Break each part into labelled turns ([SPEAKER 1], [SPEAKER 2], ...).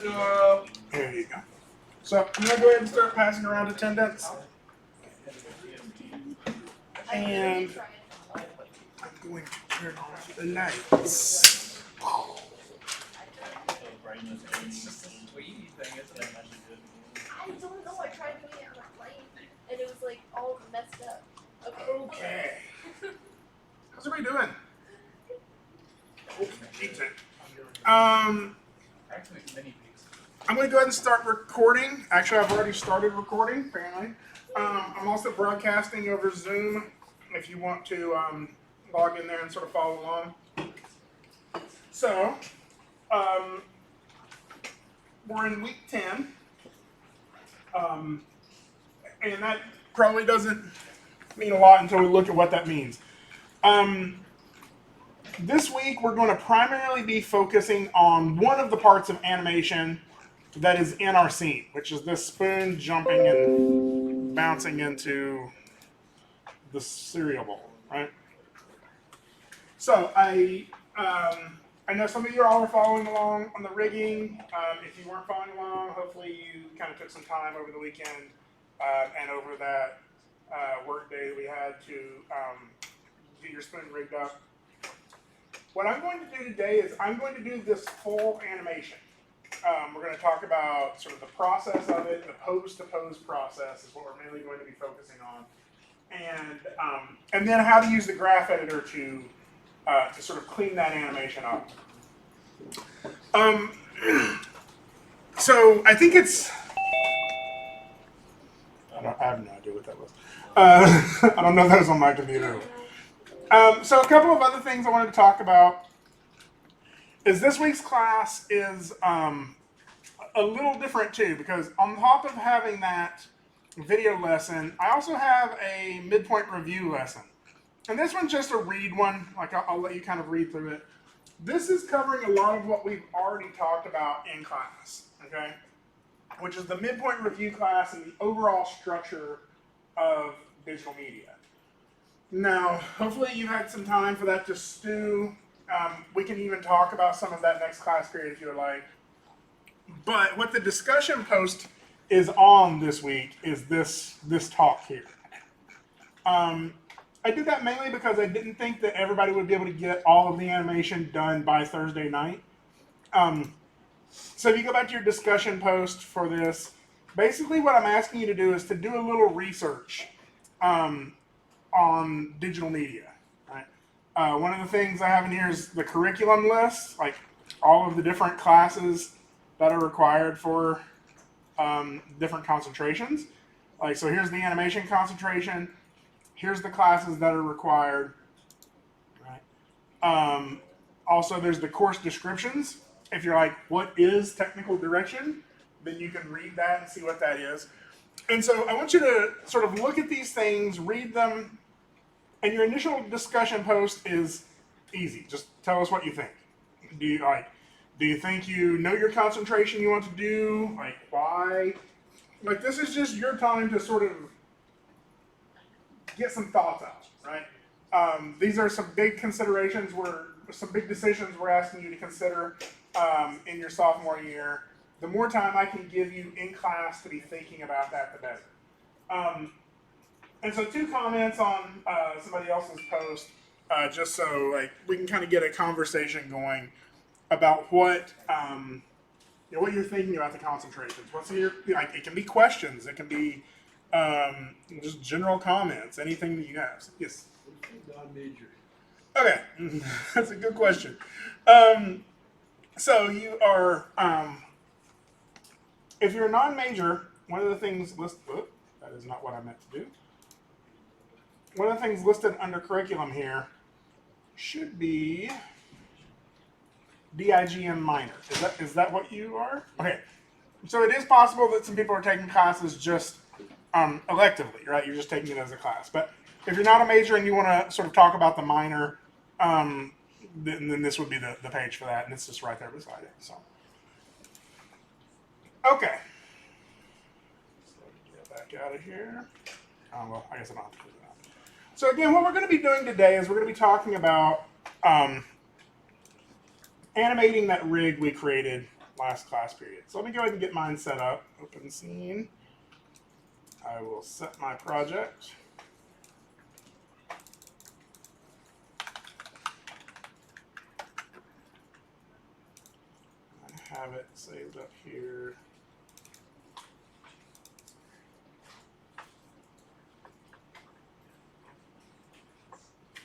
[SPEAKER 1] There you go. So I'm going to go ahead and start passing around attendance. And I'm going to turn off the lights.
[SPEAKER 2] I don't know. I tried doing it on a plane, and it was like all messed up.
[SPEAKER 1] Okay. How's everybody doing? I'm going to go ahead and start recording. Actually, I've already started recording, apparently. I'm also broadcasting over Zoom if you want to log in there and sort of follow along. So, we're in week 10. And that probably doesn't mean a lot until we look at what that means. This week, we're going to primarily be focusing on one of the parts of animation that is in our scene, which is this spoon jumping and bouncing into the cereal bowl, right? So I know some of you all are following along on the rigging. If you weren't following along, hopefully you kind of took some time over the weekend and over that work day that we had to get your spoon rigged up. What I'm going to do today is I'm going to do this full animation. We're going to talk about sort of the process of it, the pose-to-pose process is what we're mainly going to be focusing on, and then how to use the graph editor to sort of clean that animation up. So I think it's. I have no idea what that was. I don't know if that was on my computer. So a couple of other things I wanted to talk about is this week's class is a little different too, because on top of having that video lesson, I also have a midpoint review lesson. And this one's just a read one, like I'll let you kind of read through it. This is covering a lot of what we've already talked about in class, okay? Which is the midpoint review class and the overall structure of digital media. Now, hopefully you've had some time for that to stew. We can even talk about some of that next class period if you would like. But what the discussion post is on this week is this talk here. I did that mainly because I didn't think that everybody would be able to get all of the animation done by Thursday night. So if you go back to your discussion post for this, basically what I'm asking you to do is to do a little research on digital media. Right? One of the things I have in here is the curriculum list, like all of the different classes that are required for different concentrations. Like, so here's the animation concentration. Here's the classes that are required. Right? Also, there's the course descriptions. If you're like, what is technical direction? Then you can read that and see what that is. And so I want you to sort of look at these things, read them, and your initial discussion post is easy. Just tell us what you think. Do you think you know your concentration you want to do? Like, why? Like, this is just your time to sort of get some thoughts out, right? These are some big considerations, some big decisions we're asking you to consider in your sophomore year. The more time I can give you in class to be thinking about that, the better. And so 2 comments on somebody else's post, just so like we can kind of get a conversation going about what what you're thinking about the concentrations. What's in your, like, it can be questions, it can be just general comments, anything that you have. Yes.
[SPEAKER 3] Non-major.
[SPEAKER 1] Okay, that's a good question. So you are, if you're a non-major, one of the things listed, that is not what I meant to do. One of the things listed under curriculum here should be DIGM minor. Is that what you are? Okay. So it is possible that some people are taking classes just electively, right? You're just taking it as a class. But if you're not a major and you want to sort of talk about the minor, then this would be the page for that, and it's just right there beside it. So, okay. Get back out of here. Oh, well, I guess I don't have to close it out. So again, what we're going to be doing today is we're going to be talking about animating that rig we created last class period. So let me go ahead and get mine set up. Open scene. I will set my project. I have it saved up here.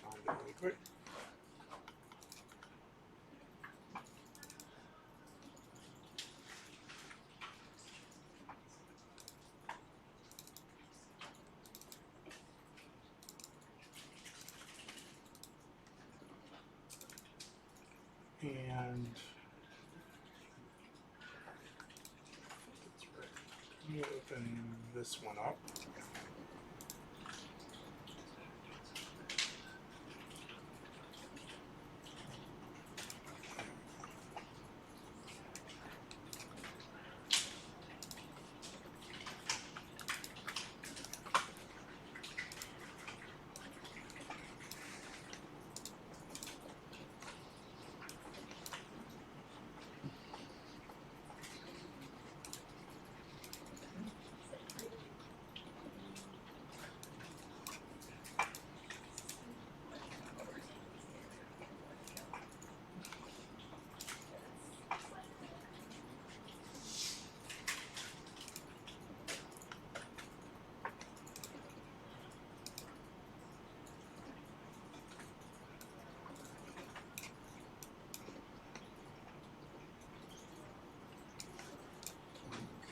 [SPEAKER 1] Find it really quick. And let me open this one up.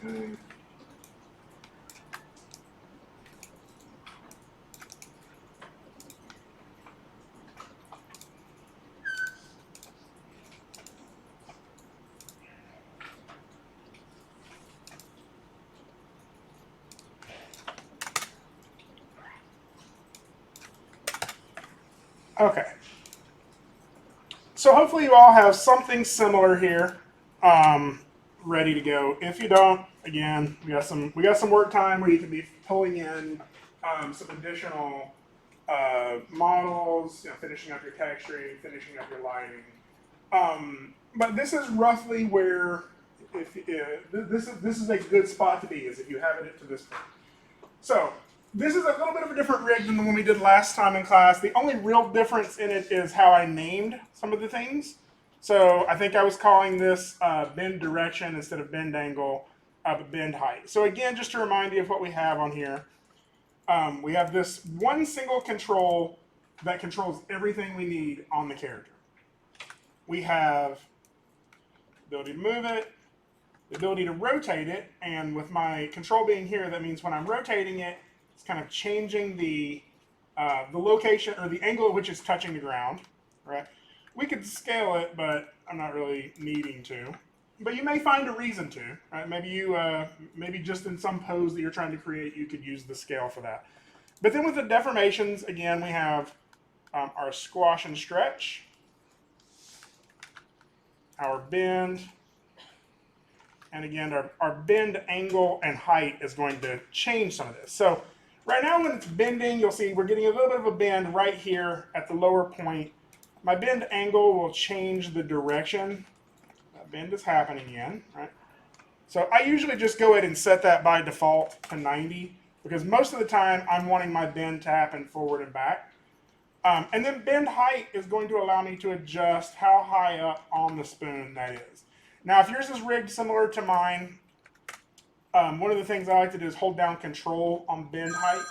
[SPEAKER 1] Okay. Okay. So hopefully you all have something similar here, ready to go. If you don't, again, we got some work time where you can be pulling in some additional models, finishing up your texturing, finishing up your lighting. But this is roughly where this is a good spot to be, is if you have it to this point. So this is a little bit of a different rig than the one we did last time in class. The only real difference in it is how I named some of the things. So I think I was calling this bend direction instead of bend angle, but bend height. So again, just to remind you of what we have on here, we have this one single control that controls everything we need on the character. We have the ability to move it, the ability to rotate it, and with my control being here, that means when I'm rotating it, it's kind of changing the location or the angle at which it's touching the ground, right? We could scale it, but I'm not really needing to. But you may find a reason to, right? Maybe just in some pose that you're trying to create, you could use the scale for that. But then with the deformations, again, we have our squash and stretch, our bend, and again, our bend angle and height is going to change some of this. So right now when it's bending, you'll see we're getting a little bit of a bend right here at the lower point. My bend angle will change the direction. That bend is happening again, right? So I usually just go ahead and set that by default to 90 because most of the time I'm wanting my bend to happen forward and back. And then bend height is going to allow me to adjust how high up on the spoon that is. Now, if yours is rigged similar to mine, one of the things I like to do is hold down control on bend height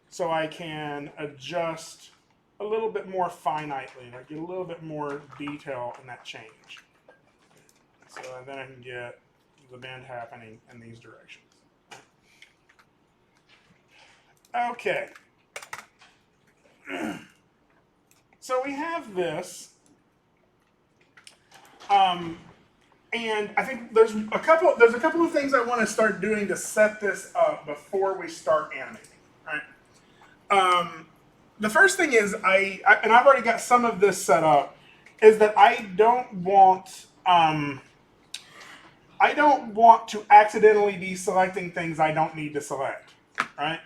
[SPEAKER 1] so I can adjust a little bit more finitely, like get a little bit more detail in that change. So then I can get the bend happening in these directions. Okay. So we have this. And I think there's a couple of things I want to start doing to set this up before we start animating, right? The first thing is and I've already got some of this set up, is that I don't want to accidentally be selecting things I don't need to select, right?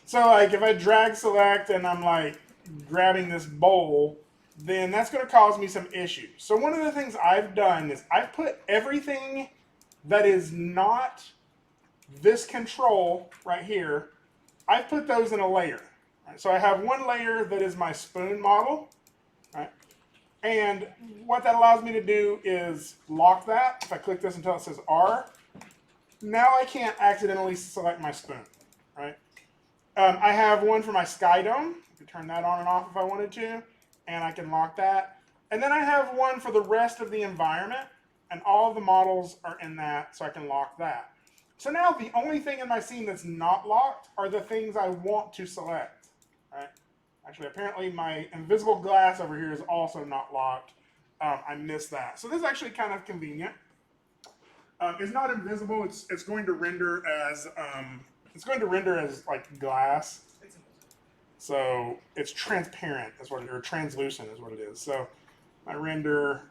[SPEAKER 1] So like if I drag select and I'm like grabbing this bowl, then that's going to cause me some issues. So one of the things I've done is I've put everything that is not this control right here, I've put those in a layer. Right? So I have one layer that is my spoon model, right? And what that allows me to do is lock that. If I click this until it says R, now I can't accidentally select my spoon, right? I have one for my sky dome. I can turn that on and off if I wanted to, and I can lock that. And then I have one for the rest of the environment, and all of the models are in that, so I can lock that. So now the only thing in my scene that's not locked are the things I want to select, right? Actually, apparently my invisible glass over here is also not locked. I missed that. So this is actually kind of convenient. It's not invisible. It's going to render as like glass. So it's transparent, is what it, or translucent is what it is. So my render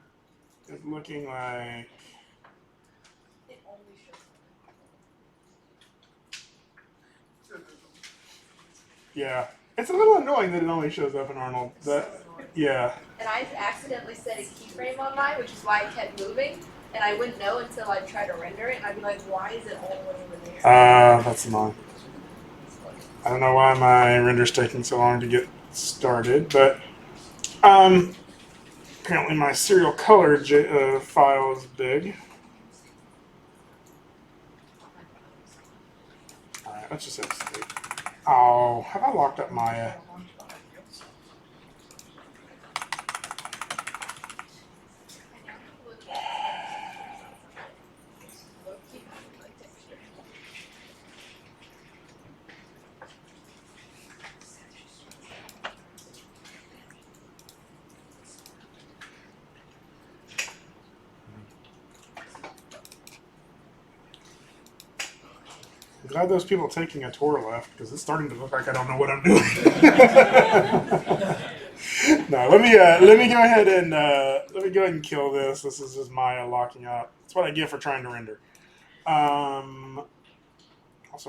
[SPEAKER 1] is looking like.
[SPEAKER 2] It only shows.
[SPEAKER 1] Yeah, it's a little annoying that it only shows up in Arnold. But yeah.
[SPEAKER 2] And I accidentally set a keyframe on mine, which is why it kept moving. And I wouldn't know until I tried to render it, and I'd be like, why is it only over there?
[SPEAKER 1] That's annoying. I don't know why my render's taking so long to get started, but apparently my serial color file is big. Alright, let's just exit. Oh, have I locked up Maya? I'm glad those people taking a tour left, because it's starting to look like I don't know what I'm doing. No, let me go ahead and kill this. This is just Maya locking up. That's what I get for trying to render. Also,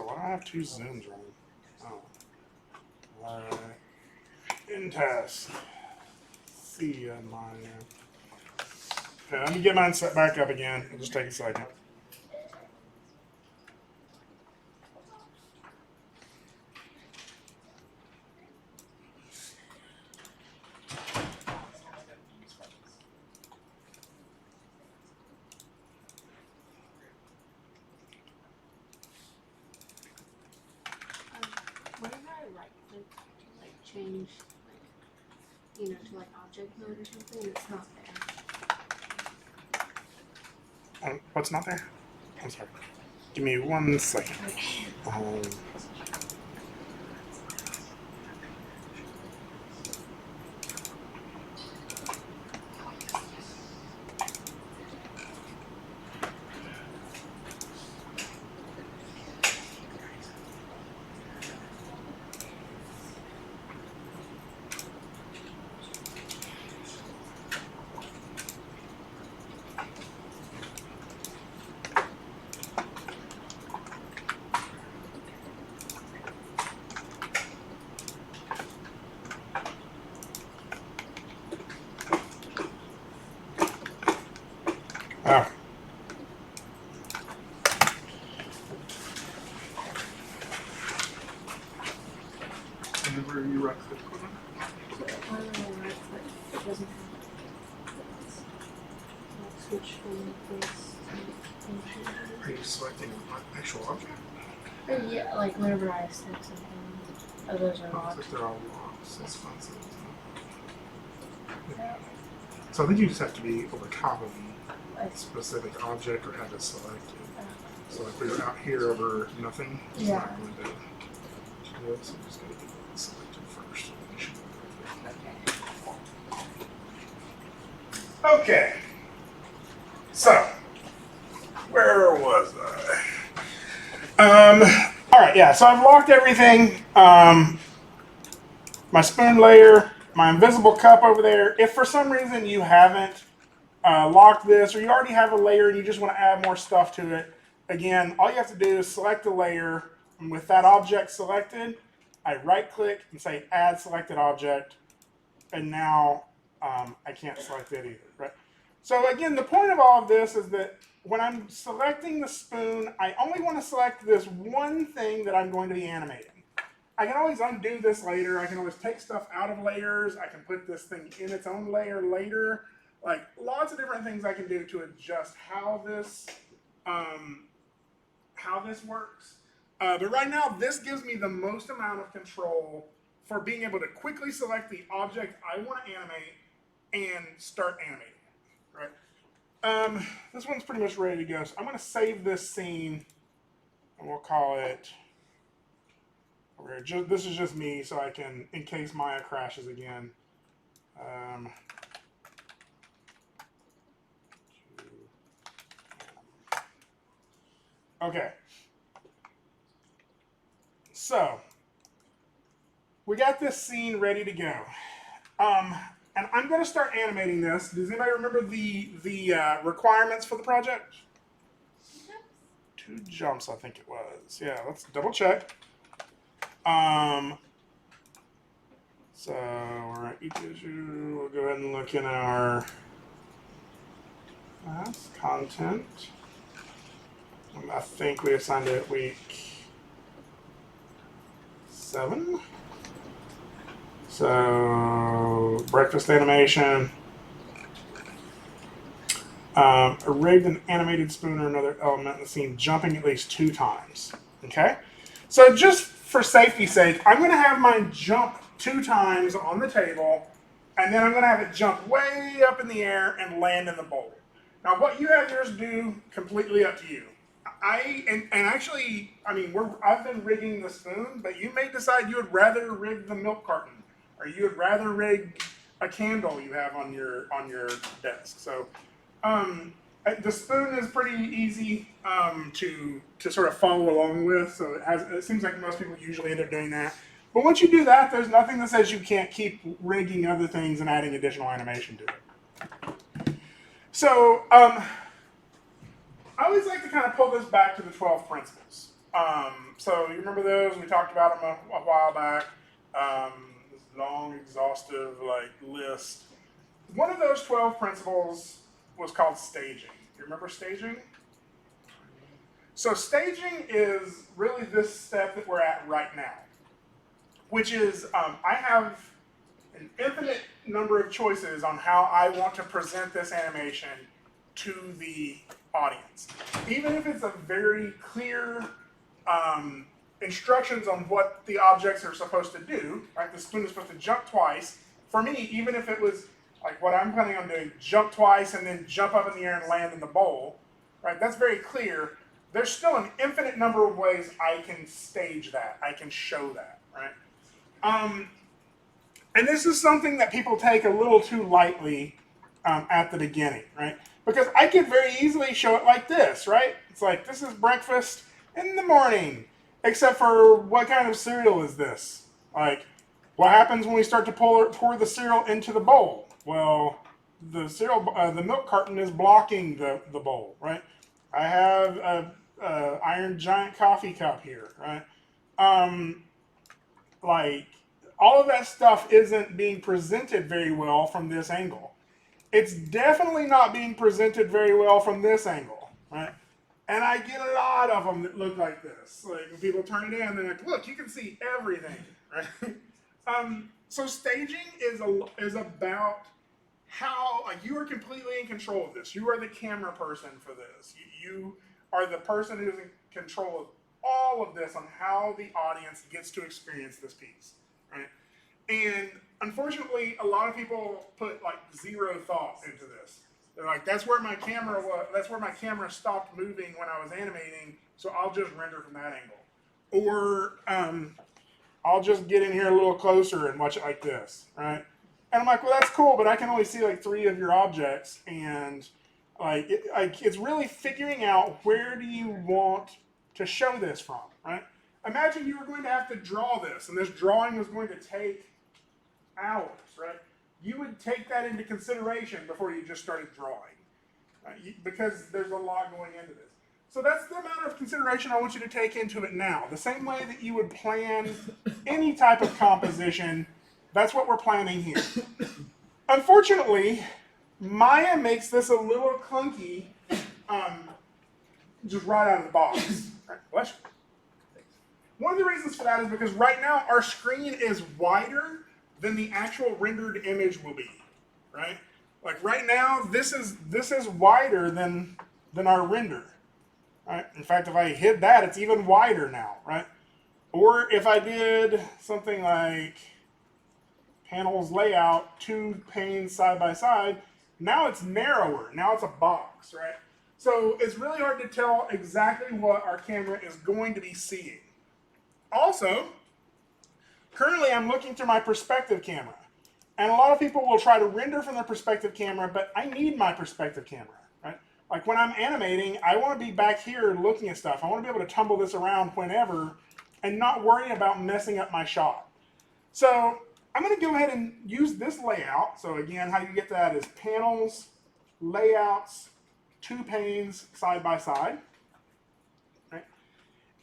[SPEAKER 1] why do I have two zooms running? Oh. In task. See ya, Maya. Okay, let me get mine set back up again. It'll just take a second.
[SPEAKER 3] Whenever I right click to like change like to like object mode or something, it's not there.
[SPEAKER 1] What's not there? I'm sorry. Give me 1 second. Oh. Whenever you right click on it.
[SPEAKER 3] Whenever I right click, it doesn't have switch from this to
[SPEAKER 1] Are you selecting an actual object?
[SPEAKER 3] or yeah, like whenever I select something, oh, those are
[SPEAKER 1] Oh,
[SPEAKER 3] locked.
[SPEAKER 1] they're all locked. So that's fun. So I think you just have to be over top of a specific object or have it selected. So if we were out here over nothing, it's
[SPEAKER 3] Yeah.
[SPEAKER 1] not going to do this. So just got to get it selected first. Okay. So, where was I? All right, yeah. So I've locked everything. My spoon layer, my invisible cup over there. If for some reason you haven't locked this, or you already have a layer and you just want to add more stuff to it, again, all you have to do is select the layer, and with that object selected, I right-click and say Add Selected Object, and now I can't select it either, right? So again, the point of all of this is that when I'm selecting the spoon, I only want to select this one thing that I'm going to be animating. I can always undo this later. I can always take stuff out of layers. I can put this thing in its own layer later. Like lots of different things I can do to adjust how this works. But right now, this gives me the most amount of control for being able to quickly select the object I want to animate and start animating, right? This one's pretty much ready to go. So I'm going to save this scene, and we'll call it. This is just me, so I can, in case Maya crashes again. Okay. So we got this scene ready to go. And I'm going to start animating this. Does anybody remember the requirements for the project? 2 jumps, I think it was. Yeah, let's double check. So we're at each issue. We'll go ahead and look in our class content. I think we assigned it week 7. So breakfast animation. A rigged and animated spoon or another element in the scene jumping at least 2 times. Okay? So just for safety's sake, I'm going to have mine jump 2 times on the table, and then I'm going to have it jump way up in the air and land in the bowl. Now, what you have yours do, completely up to you. I've been rigging the spoon, but you may decide you would rather rig the milk carton, or you would rather rig a candle you have on your desk. So, the spoon is pretty easy to sort of follow along with. So it seems like most people usually end up doing that. But once you do that, there's nothing that says you can't keep rigging other things and adding additional animation to it. So I always like to kind of pull this back to the 12 principles. So you remember those? We talked about them a while back. This long, exhaustive list. One of those 12 principles was called staging. You remember staging? So staging is really this step that we're at right now, which is I have an infinite number of choices on how I want to present this animation to the audience. Even if it's a very clear instructions on what the objects are supposed to do, right? The spoon is supposed to jump twice. For me, even if it was like what I'm planning on doing, jump twice and then jump up in the air and land in the bowl, right? That's very clear. There's still an infinite number of ways I can stage that. I can show that, right? And this is something that people take a little too lightly at the beginning, right? Because I could very easily show it like this, right? It's like, this is breakfast in the morning, except for what kind of cereal is this? Like, what happens when we start to pour the cereal into the bowl? Well, the milk carton is blocking the bowl, right? I have a iron giant coffee cup here, right? All of that stuff isn't being presented very well from this angle. It's definitely not being presented very well from this angle, right? And I get a lot of them that look like this. Like when people turn it in, they're like, "Look, you can see everything," right? So staging is about how you are completely in control of this. You are the camera person for this. You are the person who's in control of all of this on how the audience gets to experience this piece, right? And unfortunately, a lot of people put zero thought into this. They're like, that's where my camera was. That's where my camera stopped moving when I was animating. So I'll just render from that angle, or I'll just get in here a little closer and watch it like this, right? And I'm like, well, that's cool, but I can only see 3 of your objects, and it's really figuring out where do you want to show this from, right? Imagine you were going to have to draw this, and this drawing was going to take hours, right? You would take that into consideration before you just started drawing, because there's a lot going into this. So that's the amount of consideration I want you to take into it now. The same way that you would plan any type of composition, that's what we're planning here. Unfortunately, Maya makes this a little clunky just right out of the box. Right, bless you. One of the reasons for that is because right now our screen is wider than the actual rendered image will be, right? Like right now, this is wider than our render, right? In fact, if I hid that, it's even wider now, right? Or if I did something like panels layout, 2 panes side by side, now it's narrower. Now it's a box, right? So it's really hard to tell exactly what our camera is going to be seeing. Also, currently I'm looking through my perspective camera. And a lot of people will try to render from their perspective camera, but I need my perspective camera, right? Like when I'm animating, I want to be back here looking at stuff. I want to be able to tumble this around whenever and not worry about messing up my shot. So I'm going to go ahead and use this layout. So again, how you get that is panels, layouts, 2 panes side by side. Right?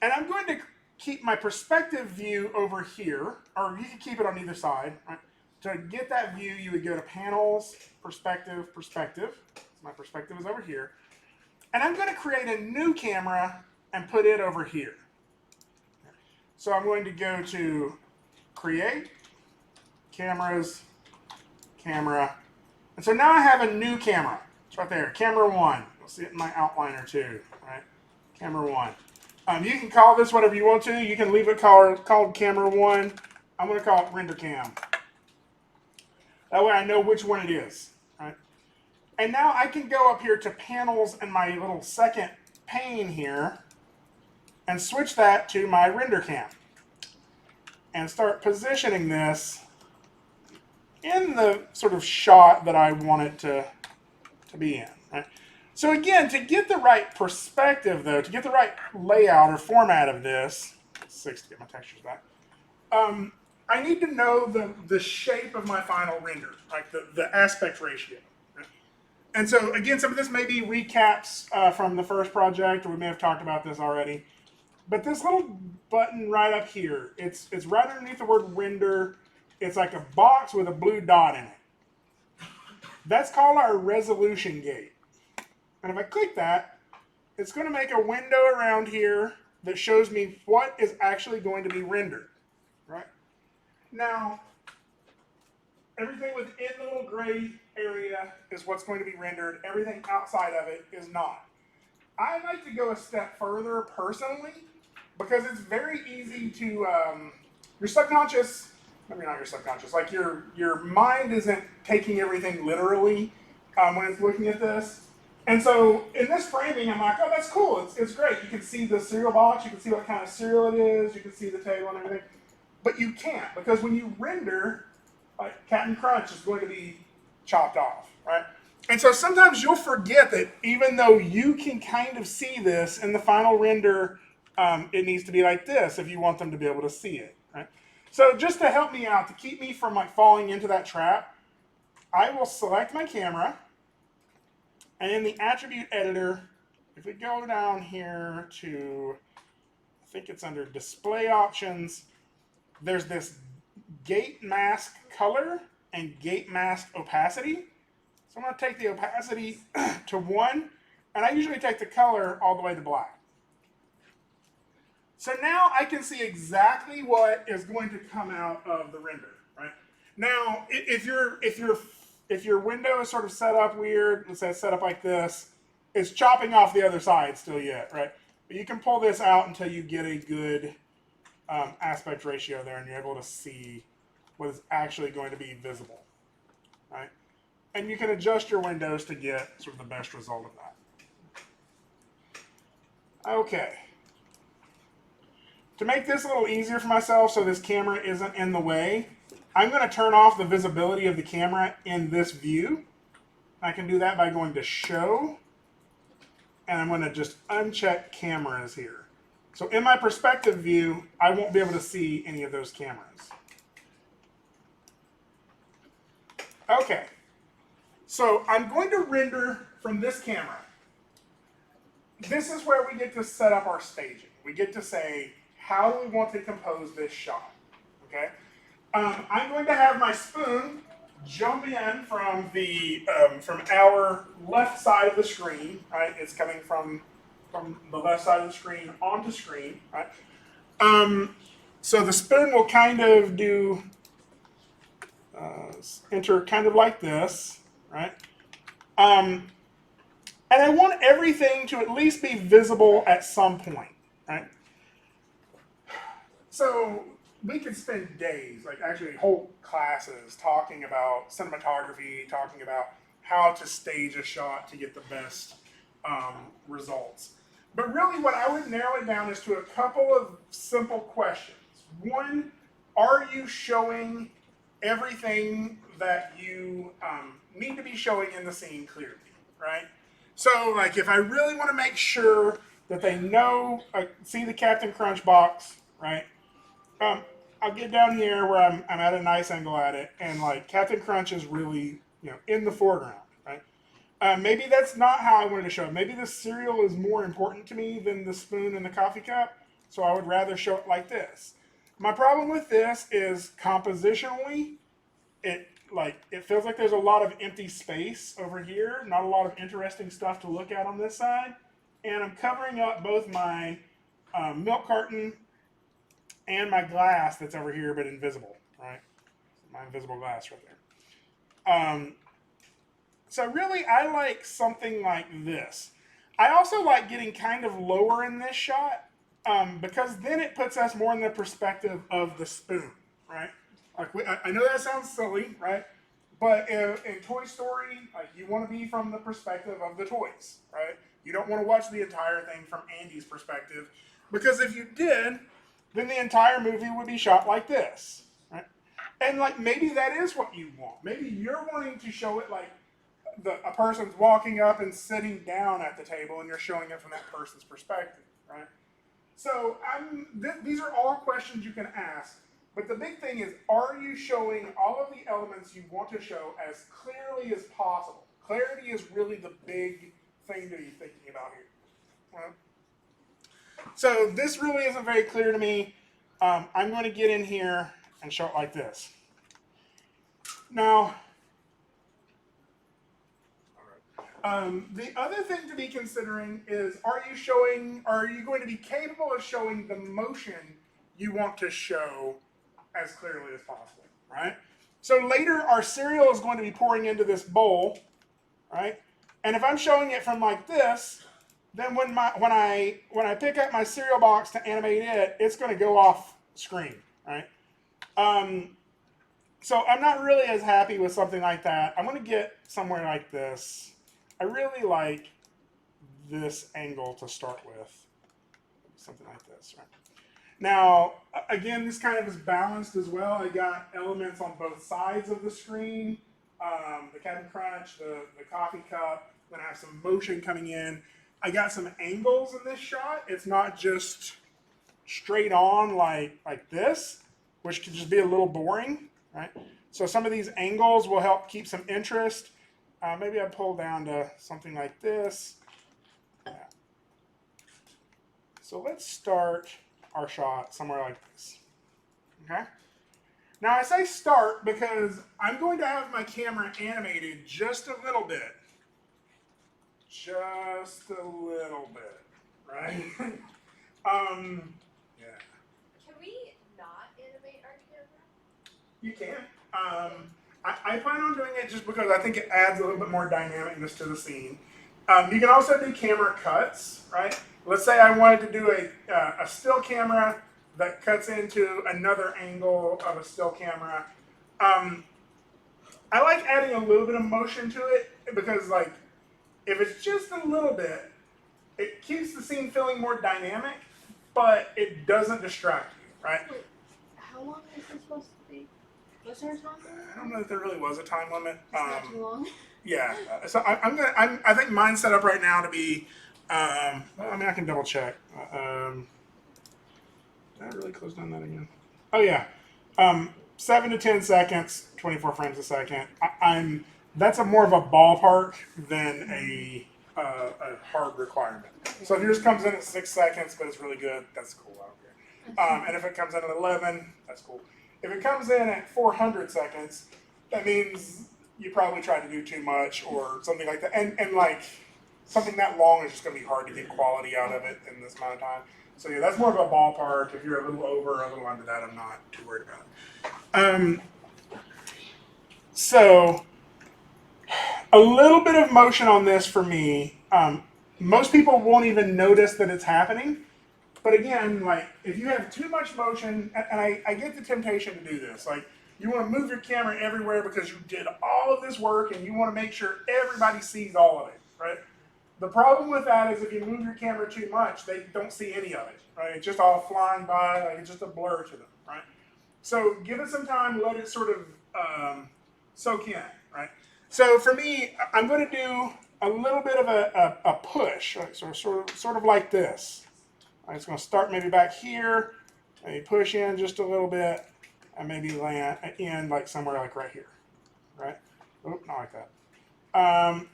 [SPEAKER 1] And I'm going to keep my perspective view over here, or you can keep it on either side. Right? To get that view, you would go to panels, perspective, perspective. So my perspective is over here. And I'm going to create a new camera and put it over here. So I'm going to go to create, cameras, camera. And so now I have a new camera. It's right there, camera 1. You'll see it in my outliner too, right? Camera 1. You can call this whatever you want to. You can leave it called camera 1. I'm going to call it render cam. That way I know which one it is, right? And now I can go up here to panels and my little second pane here and switch that to my render cam and start positioning this in the sort of shot that I want it to be in, right? So again, to get the right perspective though, to get the right layout or format of this, 6 to get my textures back, I need to know the shape of my final render, like the aspect ratio. Right? And so again, some of this may be recaps from the first project, or we may have talked about this already. But this little button right up here, it's right underneath the word render. It's like a box with a blue dot in it. That's called our resolution gate. And if I click that, it's going to make a window around here that shows me what is actually going to be rendered, right? Now, everything within the little gray area is what's going to be rendered. Everything outside of it is not. I like to go a step further personally because it's very easy to, your subconscious, maybe not your subconscious, like your mind isn't taking everything literally when it's looking at this. And so in this framing, I'm like, oh, that's cool. It's great. You can see the cereal box. You can see what kind of cereal it is. You can see the table and everything. But you can't, because when you render, like Captain Crunch is going to be chopped off, right? And so sometimes you'll forget that even though you can kind of see this in the final render, it needs to be like this if you want them to be able to see it, right? So just to help me out, to keep me from like falling into that trap, I will select my camera, and in the attribute editor, if we go down here to, I think it's under display options, there's this gate mask color and gate mask opacity. So I'm going to take the opacity to 1, and I usually take the color all the way to black. So now I can see exactly what is going to come out of the render, right? Now, if your window is sort of set up weird, let's say it's set up like this, it's chopping off the other side still yet, right? But you can pull this out until you get a good aspect ratio there, and you're able to see what is actually going to be visible, right? And you can adjust your windows to get sort of the best result of that. Okay. To make this a little easier for myself so this camera isn't in the way, I'm going to turn off the visibility of the camera in this view. I can do that by going to Show, and I'm going to just uncheck cameras here. So in my perspective view, I won't be able to see any of those cameras. Okay, so I'm going to render from this camera. This is where we get to set up our staging. We get to say, how do we want to compose this shot? Okay, I'm going to have my spoon jump in from the from our left side of the screen, right? It's coming from the left side of the screen onto screen, right? So the spoon will kind of do enter kind of like this, right? And I want everything to at least be visible at some point, right? So we could spend days, like actually whole classes, talking about cinematography, talking about how to stage a shot to get the best results. But really, what I would narrow it down is to a couple of simple questions. One, are you showing everything that you need to be showing in the scene clearly, right? So, like, if I really want to make sure that they know, see the Captain Crunch box, right? I'll get down here where I'm at a nice angle at it, and like Captain Crunch is really, in the foreground, right? Maybe that's not how I wanted to show it. Maybe the cereal is more important to me than the spoon and the coffee cup, so I would rather show it like this. My problem with this is compositionally, it feels like there's a lot of empty space over here, not a lot of interesting stuff to look at on this side, and I'm covering up both my milk carton and my glass that's over here but invisible, right? My invisible glass right there. So really, I like something like this. I also like getting kind of lower in this shot because then it puts us more in the perspective of the spoon, right? Like I know that sounds silly, right? But in Toy Story, like you want to be from the perspective of the toys, right? You don't want to watch the entire thing from Andy's perspective because if you did, then the entire movie would be shot like this, right? And like maybe that is what you want. Maybe you're wanting to show it like a person's walking up and sitting down at the table, and you're showing it from that person's perspective, right? So these are all questions you can ask. But the big thing is, are you showing all of the elements you want to show as clearly as possible? Clarity is really the big thing to be thinking about here. Right? So this really isn't very clear to me. I'm going to get in here and show it like this. Now, the other thing to be considering is, are you going to be capable of showing the motion you want to show as clearly as possible, right? So later our cereal is going to be pouring into this bowl, right? And if I'm showing it from like this, then when I pick up my cereal box to animate it, it's going to go off screen, right? So I'm not really as happy with something like that. I'm going to get somewhere like this. I really like this angle to start with, something like this, right? Now, again, this kind of is balanced as well. I got elements on both sides of the screen, the Captain Crunch, the coffee cup. Then I have some motion coming in. I got some angles in this shot. It's not just straight on like this, which can just be a little boring, right? So some of these angles will help keep some interest. Maybe I pull down to something like this. Yeah. So let's start our shot somewhere like this. Okay? Now I say start because I'm going to have my camera animated just a little bit. Just a little bit, right? Yeah.
[SPEAKER 2] Can we not animate our camera?
[SPEAKER 1] You can. I plan on doing it just because I think it adds a little bit more dynamicness to the scene. You can also do camera cuts, right? Let's say I wanted to do a still camera that cuts into another angle of a still camera. I like adding a little bit of motion to it because, like, if it's just a little bit, it keeps the scene feeling more dynamic, but it doesn't distract you, right?
[SPEAKER 3] Wait, how long is this supposed to be? Was there a time limit?
[SPEAKER 1] I don't know if there really was a time limit.
[SPEAKER 3] It's not too long.
[SPEAKER 1] Yeah, so I think mine's set up right now to be. Well, I mean, I can double check. Did I really close down that again? Oh yeah, 7 to 10 seconds, 24 frames a second. That's more of a ballpark than a hard requirement. So if yours comes in at 6 seconds, but it's really good, that's cool. I don't care. And if it comes in at 11, that's cool. If it comes in at 400 seconds, that means you probably tried to do too much or something like that. And like something that long is just going to be hard to get quality out of it in this amount of time. So yeah, that's more of a ballpark. If you're a little over or a little under that, I'm not too worried about it. So a little bit of motion on this for me. Most people won't even notice that it's happening. But again, like if you have too much motion, and I get the temptation to do this, like you want to move your camera everywhere because you did all of this work and you want to make sure everybody sees all of it, right? The problem with that is if you move your camera too much, they don't see any of it, right? It's just all flying by, like it's just a blur to them, right? So give it some time, let it sort of soak in, right? So for me, I'm going to do a little bit of a push, right? So sort of like this. I'm just going to start maybe back here, maybe push in just a little bit, and maybe land in like somewhere like right here, right? Oop, not like that.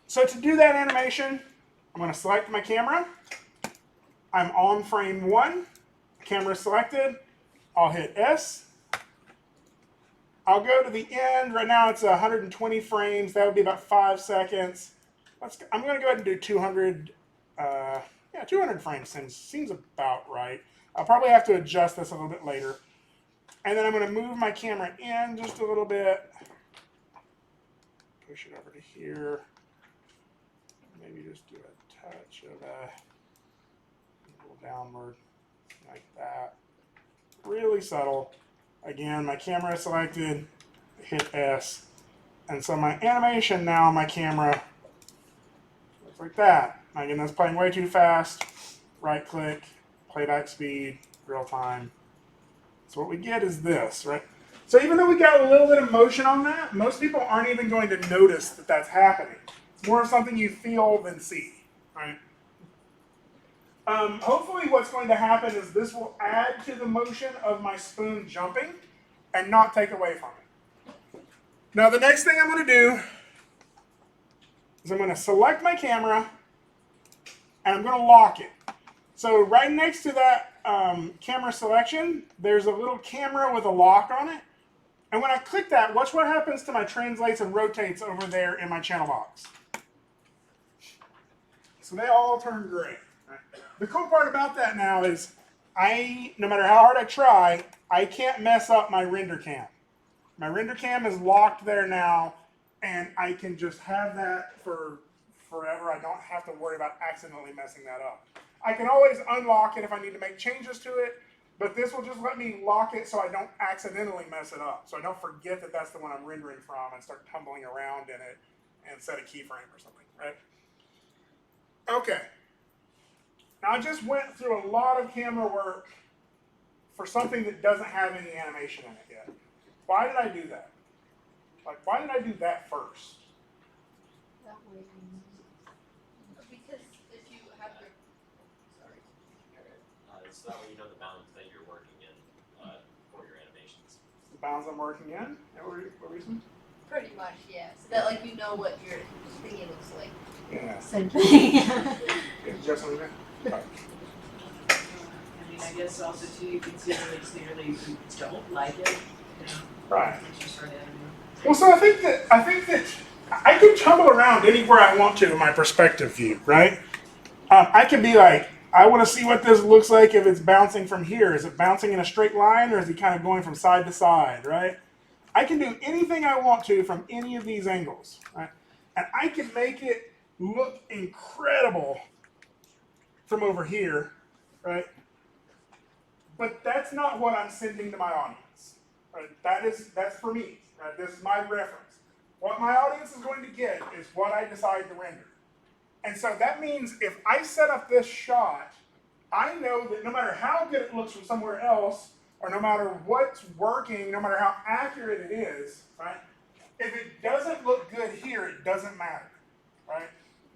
[SPEAKER 1] So to do that animation, I'm going to select my camera. I'm on frame 1. Camera selected. I'll hit S. I'll go to the end. Right now it's 120 frames. That would be about 5 seconds. I'm going to go ahead and do 200. 200 frames seems about right. I'll probably have to adjust this a little bit later. And then I'm going to move my camera in just a little bit. Push it over to here. Maybe just do a touch of a little downward like that. Really subtle. Again, my camera is selected. Hit S. And so my animation now on my camera looks like that. Again, that's playing way too fast. Right click, playback speed, real time. So what we get is this, right? So even though we got a little bit of motion on that, most people aren't even going to notice that that's happening. It's more of something you feel than see, right? Hopefully what's going to happen is this will add to the motion of my spoon jumping and not take away from it. Now the next thing I'm going to do is I'm going to select my camera and I'm going to lock it. So right next to that camera selection, there's a little camera with a lock on it. And when I click that, watch what happens to my translates and rotates over there in my channel box. So they all turn gray. Right? The cool part about that now is no matter how hard I try, I can't mess up my render cam. My render cam is locked there now, and I can just have that for forever. I don't have to worry about accidentally messing that up. I can always unlock it if I need to make changes to it, but this will just let me lock it so I don't accidentally mess it up. So I don't forget that that's the one I'm rendering from and start tumbling around in it and set a keyframe or something, right? Okay. Now I just went through a lot of camera work for something that doesn't have any animation in it yet. Why did I do that? Like, why did I do that first?
[SPEAKER 3] That way.
[SPEAKER 2] Because if you have your
[SPEAKER 4] So that way you know the bounds that you're working in for your animations.
[SPEAKER 1] The bounds I'm working in? What reason?
[SPEAKER 2] pretty much, yeah. So that like you know what your thingy looks like.
[SPEAKER 1] Yeah.
[SPEAKER 3] Same thing.
[SPEAKER 1] Yeah, just on that. Right.
[SPEAKER 5] I mean, I guess also too, you can see really clearly if you don't like it, you know.
[SPEAKER 1] Right.
[SPEAKER 5] Once you start editing.
[SPEAKER 1] Well, so I think that I can tumble around anywhere I want to in my perspective view, right? I can be like, I want to see what this looks like if it's bouncing from here. Is it bouncing in a straight line, or is it kind of going from side to side, right? I can do anything I want to from any of these angles, right? And I can make it look incredible from over here, right? But that's not what I'm sending to my audience, right? That's for me, right? This is my reference. What my audience is going to get is what I decide to render. And so that means if I set up this shot, I know that no matter how good it looks from somewhere else, or no matter what's working, no matter how accurate it is, right? If it doesn't look good here, it doesn't matter, right?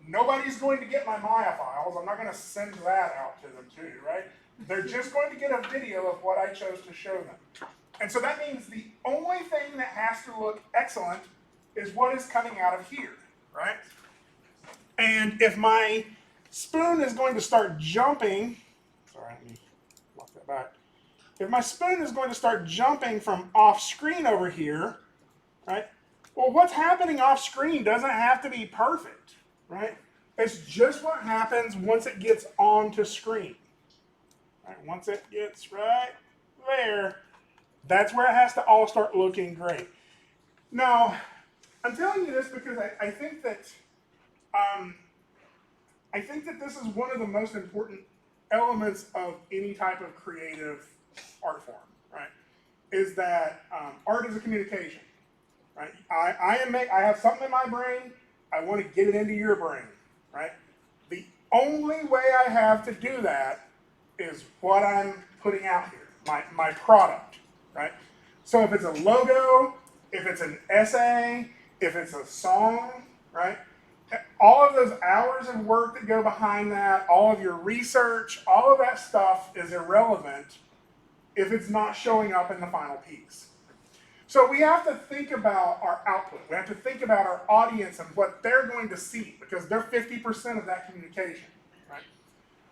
[SPEAKER 1] Nobody's going to get my Maya files. I'm not going to send that out to them too, right? They're just going to get a video of what I chose to show them. And so that means the only thing that has to look excellent is what is coming out of here, right? And if my spoon is going to start jumping, sorry, let me lock that back. If my spoon is going to start jumping from off screen over here, right? Well, what's happening off screen doesn't have to be perfect, right? It's just what happens once it gets onto screen. Right? Once it gets right there, that's where it has to all start looking great. Now, I'm telling you this because I think that this is one of the most important elements of any type of creative art form, right? Is that art is a communication, right? I have something in my brain. I want to get it into your brain, right? The only way I have to do that is what I'm putting out here, my product, right? So if it's a logo, if it's an essay, if it's a song, right? All of those hours of work that go behind that, all of your research, all of that stuff is irrelevant if it's not showing up in the final piece. So we have to think about our output. We have to think about our audience and what they're going to see because they're 50% of that communication, right?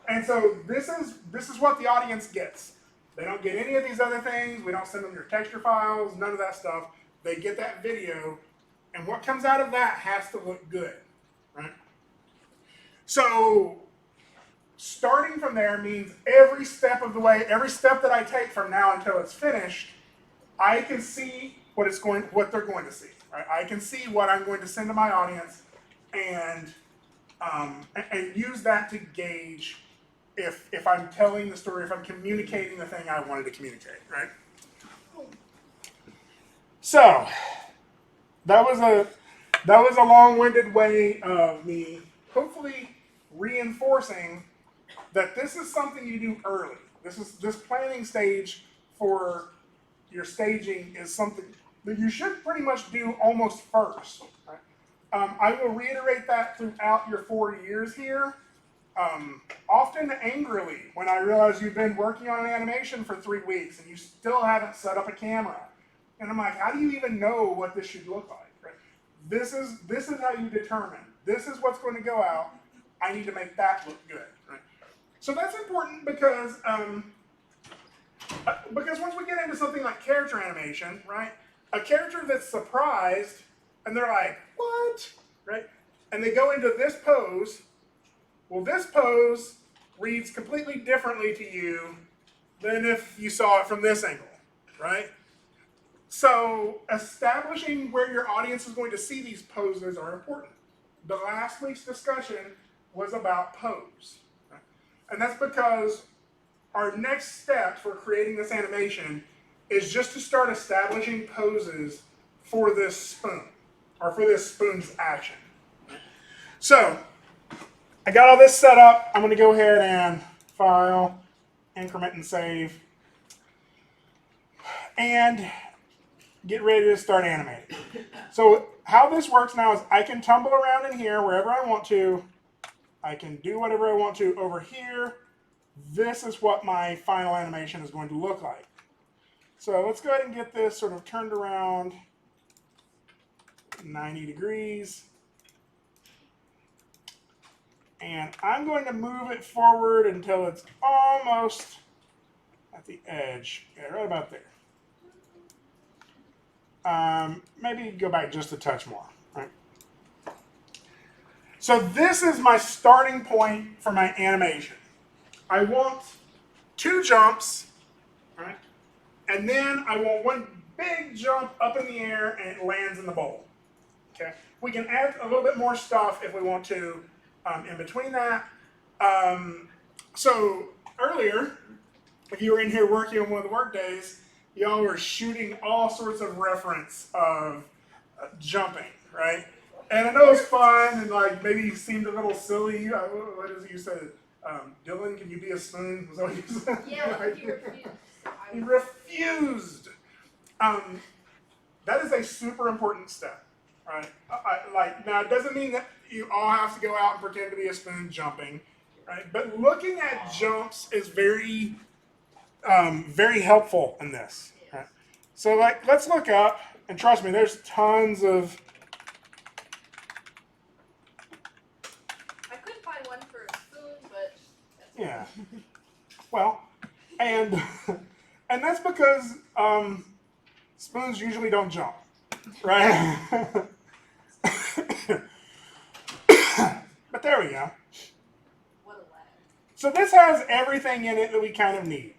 [SPEAKER 1] And so this is what the audience gets. They don't get any of these other things. We don't send them your texture files, none of that stuff. They get that video, and what comes out of that has to look good, right? So starting from there means every step of the way, every step that I take from now until it's finished, I can see what they're going to see, right? I can see what I'm going to send to my audience, and use that to gauge if I'm telling the story, if I'm communicating the thing I wanted to communicate, right? So that was a long-winded way of me hopefully reinforcing that this is something you do early. This planning stage for your staging is something that you should pretty much do almost first. Right? I will reiterate that throughout your 4 years here. Often angrily when I realize you've been working on an animation for 3 weeks and you still haven't set up a camera. And I'm like, how do you even know what this should look like? Right? This is how you determine. This is what's going to go out. I need to make that look good. Right? So that's important because once we get into something like character animation, right? A character that's surprised and they're like, what? Right? And they go into this pose. Well, this pose reads completely differently to you than if you saw it from this angle, right? So establishing where your audience is going to see these poses are important. The last week's discussion was about pose. Right? And that's because our next step for creating this animation is just to start establishing poses for this spoon, or for this spoon's action. So, I got all this set up. I'm going to go ahead and file, increment and save, and get ready to start animating. So how this works now is I can tumble around in here wherever I want to. I can do whatever I want to over here. This is what my final animation is going to look like. So let's go ahead and get this sort of turned around 90 degrees. And I'm going to move it forward until it's almost at the edge. Yeah, right about there. Maybe go back just a touch more. Right? So this is my starting point for my animation. I want 2 jumps, right? And then I want one big jump up in the air and it lands in the bowl. Okay? We can add a little bit more stuff if we want to in between that. So earlier, if you were in here working on one of the work days, y'all were shooting all sorts of reference of jumping, right? And I know it's fun and like maybe seemed a little silly. What is it you said? Dylan, can you be a spoon? Was that what you said?
[SPEAKER 2] Yeah,
[SPEAKER 1] Right?
[SPEAKER 2] he refused.
[SPEAKER 1] He refused. That is a super important step, right? Now it doesn't mean that you all have to go out and pretend to be a spoon jumping, right? But looking at jumps is very, very helpful in this. Right? So let's look up, and trust me, there's tons of.
[SPEAKER 2] I couldn't find one for a spoon, but that's
[SPEAKER 1] Yeah. Well, and that's because spoons usually don't jump, right? But there we go.
[SPEAKER 2] What a lag.
[SPEAKER 1] So this has everything in it that we kind of need.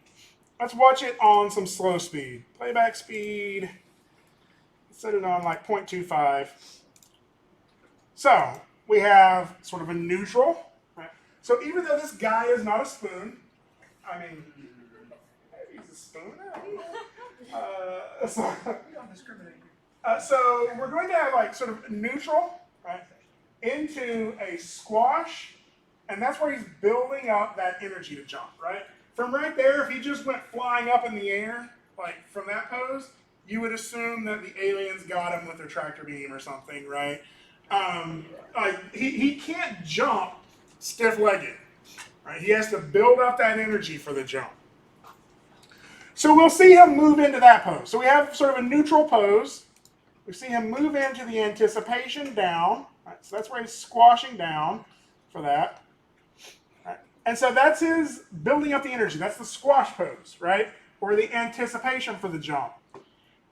[SPEAKER 1] Let's watch it on some slow speed. Playback speed, set it on like 0.25. So we have sort of a neutral. Right? So even though this guy is not a spoon, I mean, he's a spoon. So we're going to have like sort of neutral, right, into a squash, and that's where he's building up that energy to jump, right? From right there, if he just went flying up in the air, like from that pose, you would assume that the aliens got him with their tractor beam or something, right? He can't jump stiff-legged, right? He has to build up that energy for the jump. So we'll see him move into that pose. So we have sort of a neutral pose. We see him move into the anticipation down. Right? So that's where he's squashing down for that. Right? And so that's his building up the energy. That's the squash pose, right? Or the anticipation for the jump.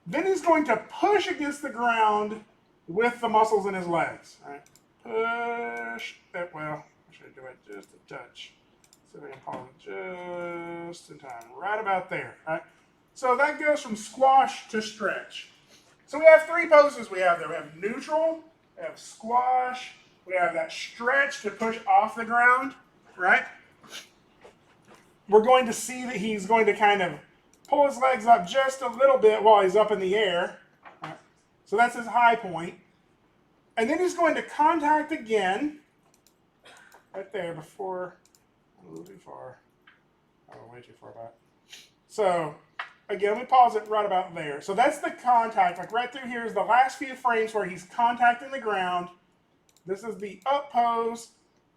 [SPEAKER 1] Then he's going to push against the ground with the muscles in his legs. Right? Push. Well, I should do it just a touch. So we can pause it just in time. Right about there. Right? So that goes from squash to stretch. So we have three poses we have there. We have neutral, we have squash, we have that stretch to push off the ground, right? We're going to see that he's going to kind of pull his legs up just a little bit while he's up in the air. Right? So that's his high point. And then he's going to contact again, right there before, a little too far. Oh, way too far back. So, again, we pause it right about there. So that's the contact. Like right through here is the last few frames where he's contacting the ground. This is the up pose.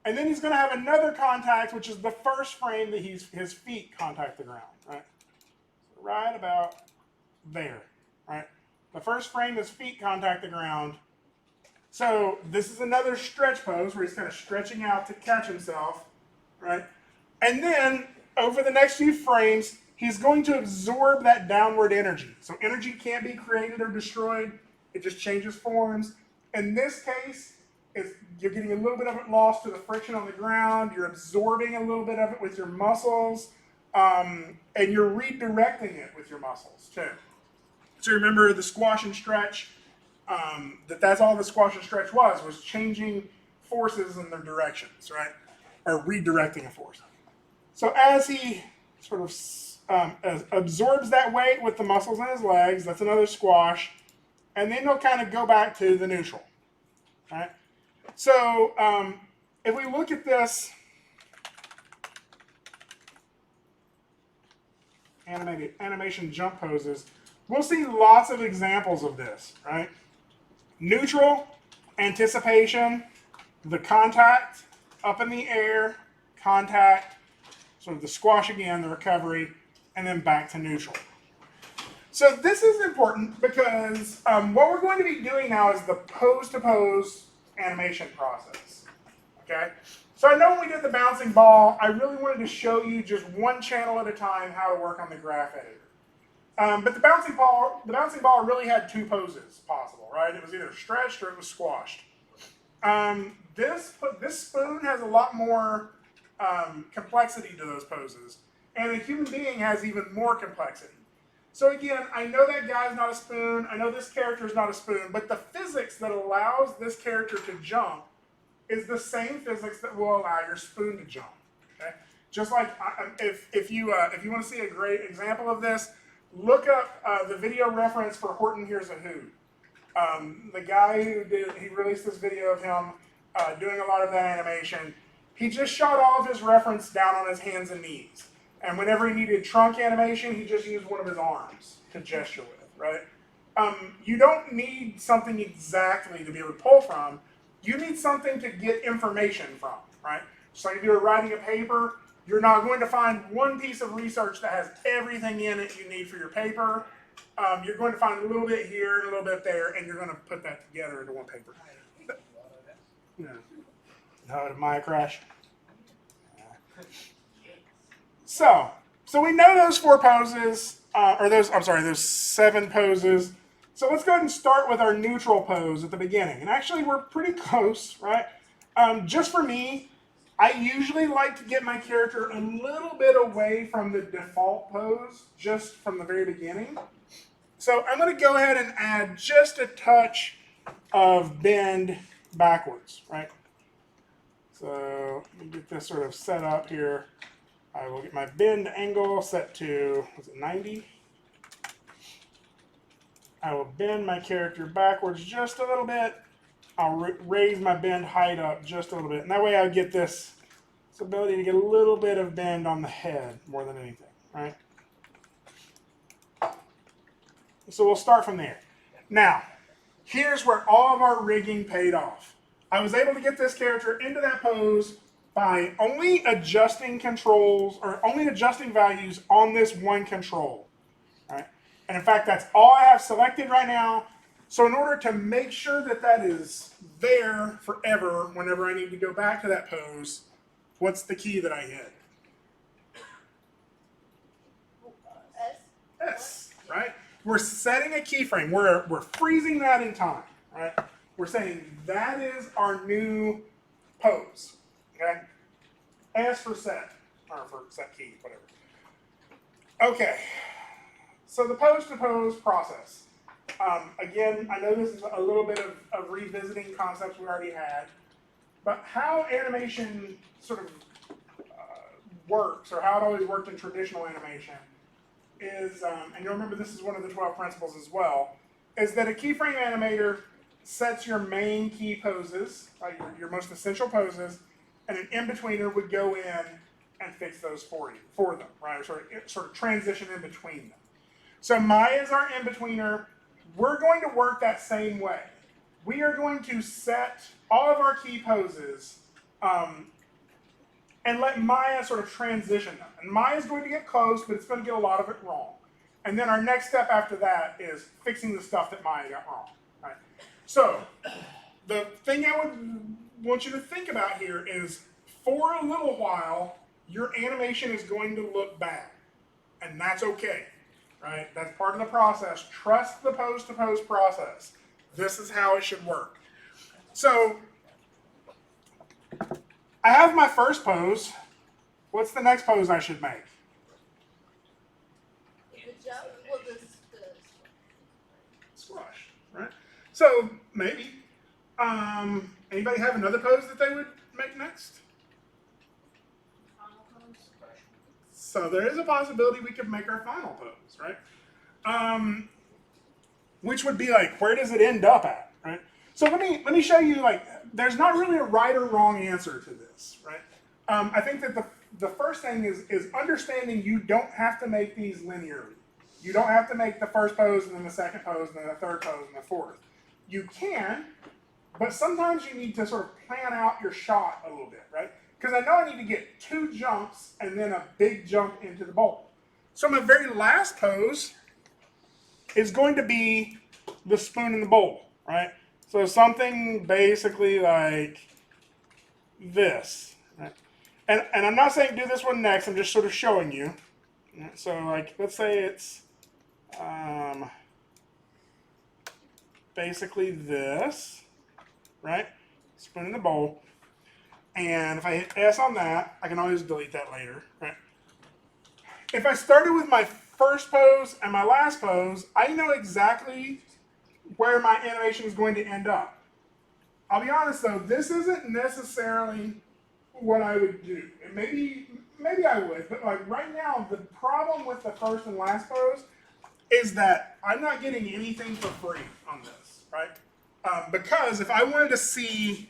[SPEAKER 1] And then he's going to have another contact, which is the first frame that his feet contact the ground. Right? So right about there. Right? The first frame his feet contact the ground. So this is another stretch pose where he's kind of stretching out to catch himself. Right? And then over the next few frames, he's going to absorb that downward energy. So energy can't be created or destroyed. It just changes forms. In this case, you're getting a little bit of it lost to the friction on the ground. You're absorbing a little bit of it with your muscles. And you're redirecting it with your muscles, too. So remember the squash and stretch, that's all the squash and stretch was changing forces in their directions, right? Or redirecting a force. So as he sort of absorbs that weight with the muscles in his legs, that's another squash, and then he'll kind of go back to the neutral. Right? So if we look at this animation jump poses, we'll see lots of examples of this, right? Neutral, anticipation, the contact, up in the air, contact, sort of the squash again, the recovery, and then back to neutral. So this is important because what we're going to be doing now is the pose-to-pose animation process. Okay? So I know when we did the bouncing ball, I really wanted to show you just one channel at a time how to work on the graph editor. But the bouncing ball really had two poses possible, right? It was either stretched or it was squashed. This spoon has a lot more complexity to those poses, and a human being has even more complexity. So again, I know that guy's not a spoon, I know this character is not a spoon, but the physics that allows this character to jump is the same physics that will allow your spoon to jump. Okay? Just like if you want to see a great example of this, look up the video reference for Horton Hears a Who. The guy he released this video of him doing a lot of that animation. He just shot all of his reference down on his hands and knees. And whenever he needed trunk animation, he just used one of his arms to gesture with, right? You don't need something exactly to be able to pull from. You need something to get information from, right? Just like if you're writing a paper, you're not going to find one piece of research that has everything in it you need for your paper. You're going to find a little bit here and a little bit there, and you're going to put that together into one paper. Yeah. No, did Maya crash? Yeah. So we know those four poses, those 7 poses. So let's go ahead and start with our neutral pose at the beginning. And actually, we're pretty close, right? Just for me, I usually like to get my character a little bit away from the default pose, just from the very beginning. So I'm going to go ahead and add just a touch of bend backwards, right? So let me get this sort of set up here. I will get my bend angle set to, was it 90? I will bend my character backwards just a little bit. I'll raise my bend height up just a little bit. And that way I get this ability to get a little bit of bend on the head more than anything, right? So we'll start from there. Now, here's where all of our rigging paid off. I was able to get this character into that pose by only adjusting controls, or only adjusting values on this one control, right? And in fact, that's all I have selected right now. So in order to make sure that that is there forever, whenever I need to go back to that pose, what's the key that I hit?
[SPEAKER 2] S.
[SPEAKER 1] S, right? We're setting a keyframe. We're freezing that in time, right? We're saying that is our new pose, okay? S for set, or for set key, whatever. Okay, so the pose-to-pose process. Again, I know this is a little bit of revisiting concepts we already had, but how animation sort of works, or how it always worked in traditional animation, is, and you'll remember this is one of the 12 principles as well, is that a keyframe animator sets your main key poses, your most essential poses, and an in-betweener would go in and fix those for them, right? Or sort of transition in between them. So Maya is our in-betweener. We're going to work that same way. We are going to set all of our key poses and let Maya sort of transition them. And Maya's going to get close, but it's going to get a lot of it wrong. And then our next step after that is fixing the stuff that Maya got wrong. Right? So the thing I would want you to think about here is, for a little while, your animation is going to look bad. And that's okay. Right? That's part of the process. Trust the pose-to-pose process. This is how it should work. So I have my first pose. What's the next pose I should make?
[SPEAKER 2] The jump. Well, the
[SPEAKER 1] Squash, right? So maybe. Anybody have another pose that they would make next? So there is a possibility we could make our final pose, right? Which would be like, where does it end up at, right? So let me show you, like, there's not really a right or wrong answer to this, right? I think that the first thing is understanding you don't have to make these linearly. You don't have to make the first pose and then the second pose and then the third pose and the fourth. You can, but sometimes you need to sort of plan out your shot a little bit, right? Because I know I need to get 2 jumps and then a big jump into the bowl. So my very last pose is going to be the spoon in the bowl, right? So something basically like this, right? And I'm not saying do this one next, I'm just sort of showing you. So like, let's say it's basically this, right? Spoon in the bowl. And if I hit S on that, I can always delete that later, right? If I started with my first pose and my last pose, I know exactly where my animation is going to end up. I'll be honest though, this isn't necessarily what I would do. And maybe I would, but like right now, the problem with the first and last pose is that I'm not getting anything for free on this, right? Because if I wanted to see,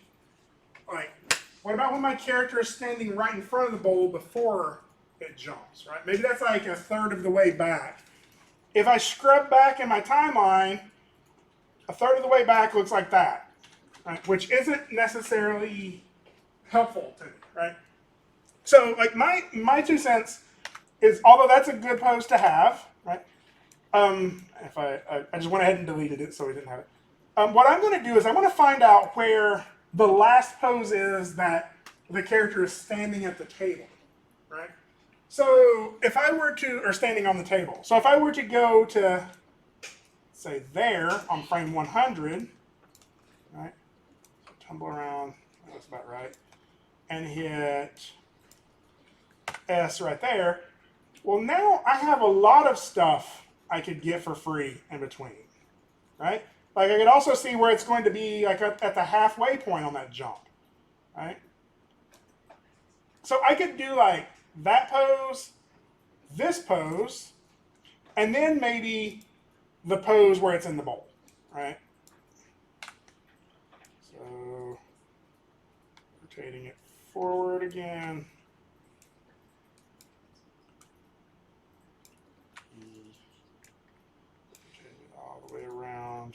[SPEAKER 1] like, what about when my character is standing right in front of the bowl before it jumps, right? Maybe that's like a third of the way back. If I scrub back in my timeline, a third of the way back looks like that, right? Which isn't necessarily helpful to me, right? So, like, my 2 cents is, although that's a good pose to have, right? If I just went ahead and deleted it so we didn't have it. What I'm going to do is I'm going to find out where the last pose is that the character is standing at the table, right? So if I were to, or standing on the table. So if I were to go to, say there on frame 100, right? Tumble around, that's about right, and hit S right there. Well, now I have a lot of stuff I could get for free in between, right? Like I could also see where it's going to be like at the halfway point on that jump, right? So I could do like that pose, this pose, and then maybe the pose where it's in the bowl, right? So rotating it forward again. Rotating it all the way around.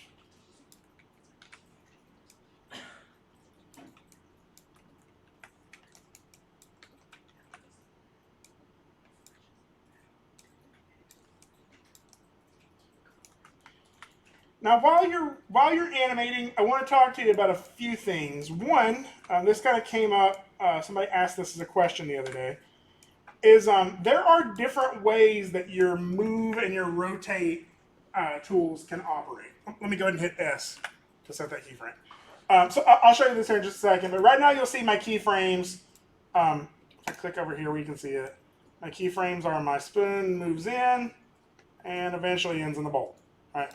[SPEAKER 1] Now, while you're animating, I want to talk to you about a few things. One, this kind of came up. Somebody asked this as a question the other day. Is there are different ways that your move and your rotate tools can operate. Let me go ahead and hit S to set that keyframe. So I'll show you this here in just a second. But right now, you'll see my keyframes. If I click over here, where you can see it. My keyframes are my spoon moves in, and eventually ends in the bowl. All right.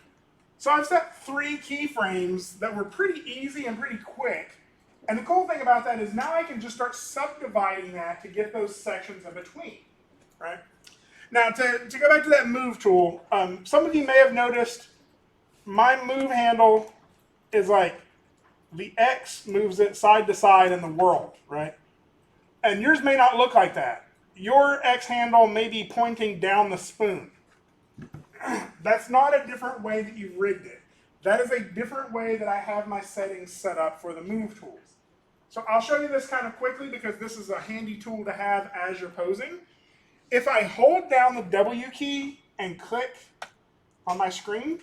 [SPEAKER 1] So I've set 3 keyframes that were pretty easy and pretty quick. And the cool thing about that is now I can just start subdividing that to get those sections in between, right? Now to go back to that move tool, some of you may have noticed my move handle is like the X moves it side to side in the world, right? And yours may not look like that. Your X handle may be pointing down the spoon. That's not a different way that you've rigged it. That is a different way that I have my settings set up for the move tools. So I'll show you this kind of quickly because this is a handy tool to have as you're posing. If I hold down the W key and click on my screen,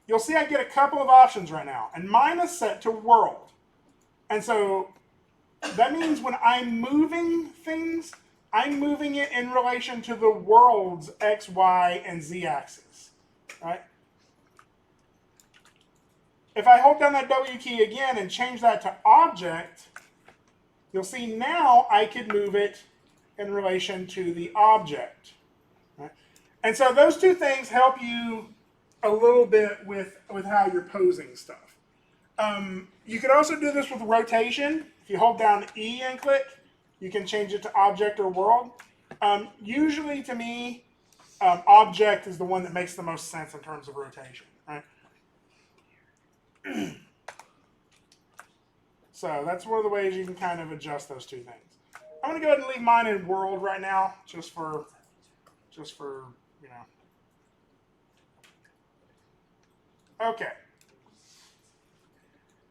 [SPEAKER 1] you'll see I get a couple of options right now. And mine is set to world. And so that means when I'm moving things, I'm moving it in relation to the world's X, Y, and Z axis, right? If I hold down that W key again and change that to object, you'll see now I could move it in relation to the object, right? And so those two things help you a little bit with how you're posing stuff. You could also do this with rotation. If you hold down E and click, you can change it to object or world. Usually, to me, object is the one that makes the most sense in terms of rotation, right? So that's one of the ways you can kind of adjust those two things. I'm going to go ahead and leave mine in world right now, just for you know. Okay.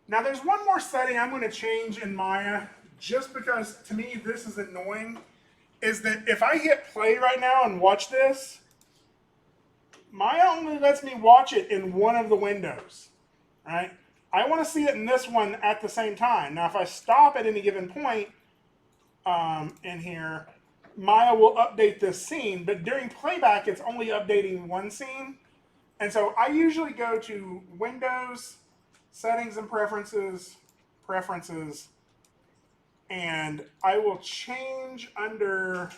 [SPEAKER 1] Now there's one more setting I'm going to change in Maya, just because to me this is annoying, is that if I hit play right now and watch this, Maya only lets me watch it in one of the windows, right? I want to see it in this one at the same time. Now if I stop at any given point in here, Maya will update this scene, but during playback it's only updating one scene. And so I usually go to Windows, Settings and Preferences, and I will change under,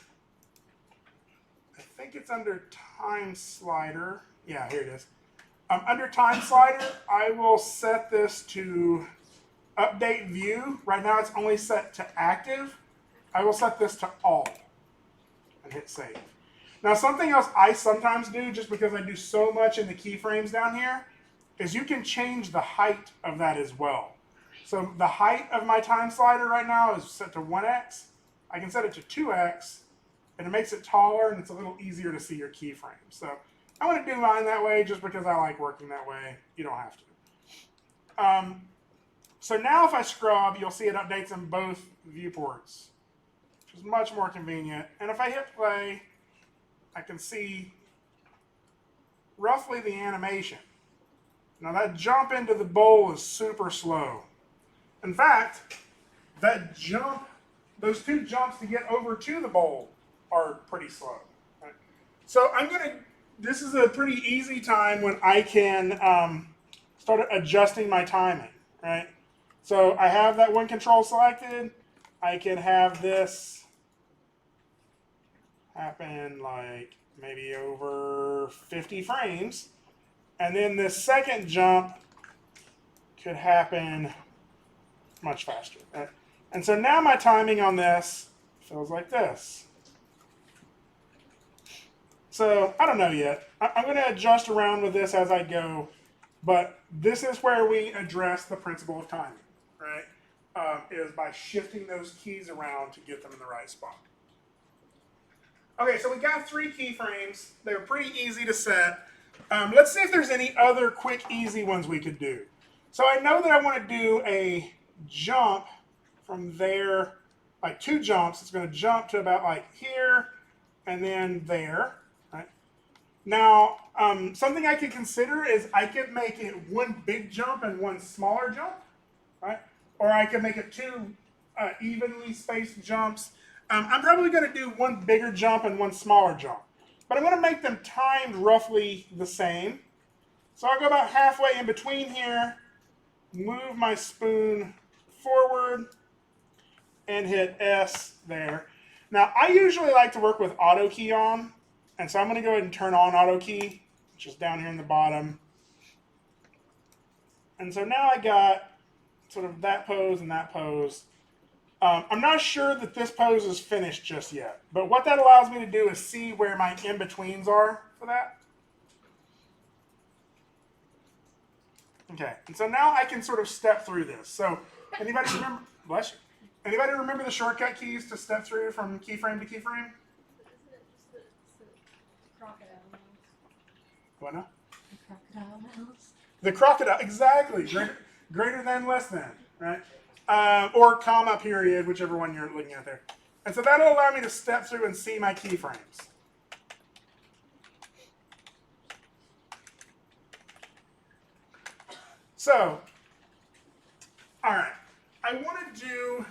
[SPEAKER 1] I think it's under Time Slider. Yeah, here it is. Under Time Slider, I will set this to Update View. Right now it's only set to Active. I will set this to All and hit Save. Now something else I sometimes do, just because I do so much in the keyframes down here, is you can change the height of that as well. So the height of my time slider right now is set to 1x. I can set it to 2x, and it makes it taller, and it's a little easier to see your keyframes. So I want to do mine that way just because I like working that way. You don't have to. So now if I scrub, you'll see it updates in both viewports, which is much more convenient. And if I hit play, I can see roughly the animation. Now that jump into the bowl is super slow. In fact, that jump, those two jumps to get over to the bowl are pretty slow. Right? So I'm going to this is a pretty easy time when I can start adjusting my timing, right? So I have that one control selected. I can have this happen like maybe over 50 frames. And then this second jump could happen much faster, right? And so now my timing on this feels like this. So I don't know yet. I'm going to adjust around with this as I go, but this is where we address the principle of timing, right? Is by shifting those keys around to get them in the right spot. Okay, so we got 3 keyframes. They were pretty easy to set. Let's see if there's any other quick, easy ones we could do. So I know that I want to do a jump from there, like 2 jumps. It's going to jump to about like here and then there. Right? Now, something I could consider is I could make it one big jump and one smaller jump, right? Or I could make it 2 evenly spaced jumps. I'm probably going to do one bigger jump and one smaller jump. But I'm going to make them timed roughly the same. So I'll go about halfway in between here, move my spoon forward, and hit S there. Now, I usually like to work with auto key on, and so I'm going to go ahead and turn on auto key, which is down here in the bottom. And so now I got sort of that pose and that pose. I'm not sure that this pose is finished just yet, but what that allows me to do is see where my in-betweens are for that. Okay, and so now I can sort of step through this. So anybody remember, bless you. Anybody remember the shortcut keys to step through from keyframe to keyframe?
[SPEAKER 3] Isn't it just the crocodile mouse?
[SPEAKER 1] What now?
[SPEAKER 3] The crocodile mouse.
[SPEAKER 1] The crocodile, exactly. Greater than, less than, right? Or comma, period, whichever one you're looking at there. And so that'll allow me to step through and see my keyframes. So, all right, I want to do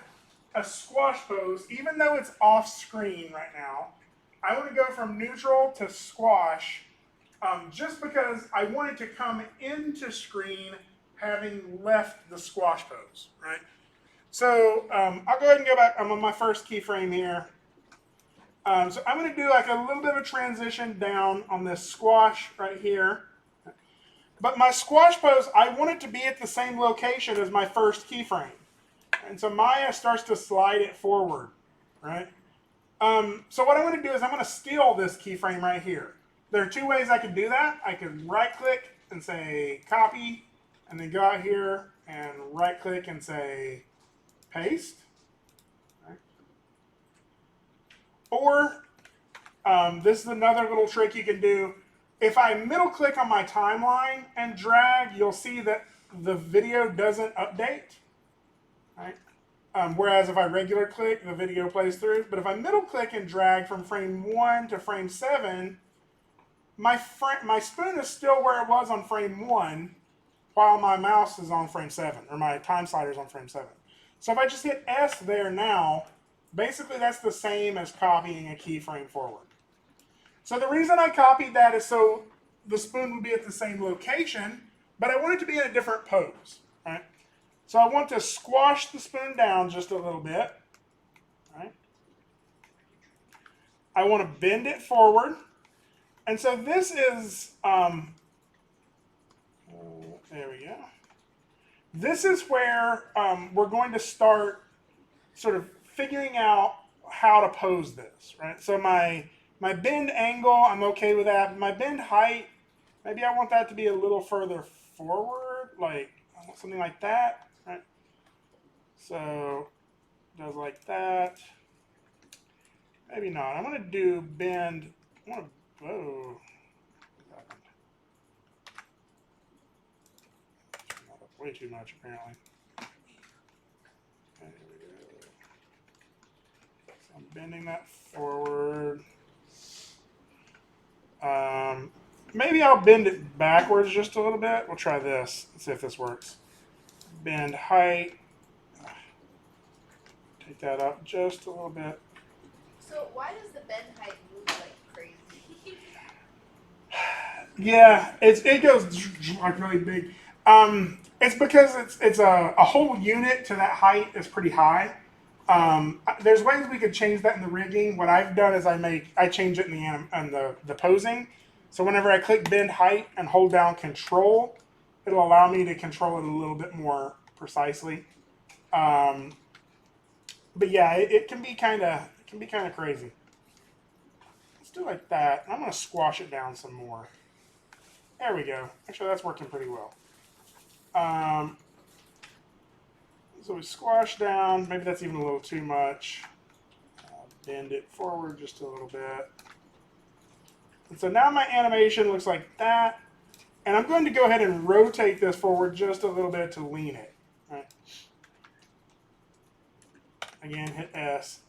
[SPEAKER 1] a squash pose, even though it's off screen right now. I want to go from neutral to squash, just because I want it to come into screen having left the squash pose, right? So I'll go ahead and go back. I'm on my first keyframe here. So I'm going to do like a little bit of a transition down on this squash right here. But my squash pose, I want it to be at the same location as my first keyframe. And so Maya starts to slide it forward, right? So what I'm going to do is I'm going to steal this keyframe right here. There are 2 ways I could do that. I could right click and say copy, and then go out here and right click and say paste. Right. Or this is another little trick you can do. If I middle click on my timeline and drag, you'll see that the video doesn't update. Right? Whereas if I regular click, the video plays through. But if I middle click and drag from frame 1 to frame 7, my spoon is still where it was on frame 1, while my mouse is on frame 7, or my time slider is on frame 7. So if I just hit S there now, basically that's the same as copying a keyframe forward. So the reason I copied that is so the spoon would be at the same location, but I want it to be in a different pose, right? So I want to squash the spoon down just a little bit, right? I want to bend it forward. And so this is, there we go. This is where we're going to start sort of figuring out how to pose this, right? So my bend angle, I'm okay with that. My bend height, maybe I want that to be a little further forward, like something like that, right? So does like that. Maybe not. I'm going to do bend. I want to, whoa. What happened? Not up way too much, apparently. There we go. So I'm bending that forward. Maybe I'll bend it backwards just a little bit. We'll try this. Let's see if this works. Bend height. Take that up just a little bit.
[SPEAKER 2] So why does the bend height move like crazy?
[SPEAKER 1] Yeah, it goes like really big. It's because it's a whole unit to that height is pretty high. There's ways we could change that in the rigging. What I've done is I change it in the posing. So whenever I click bend height and hold down control, it'll allow me to control it a little bit more precisely. Um, but yeah, it can be kind of crazy. Let's do like that. I'm gonna squash it down some more. There we go. Actually, that's working pretty well. So we squash down. Maybe that's even a little too much. Bend it forward just a little bit. And so now my animation looks like that. And I'm going to go ahead and rotate this forward just a little bit to lean it. Right. Again, hit S.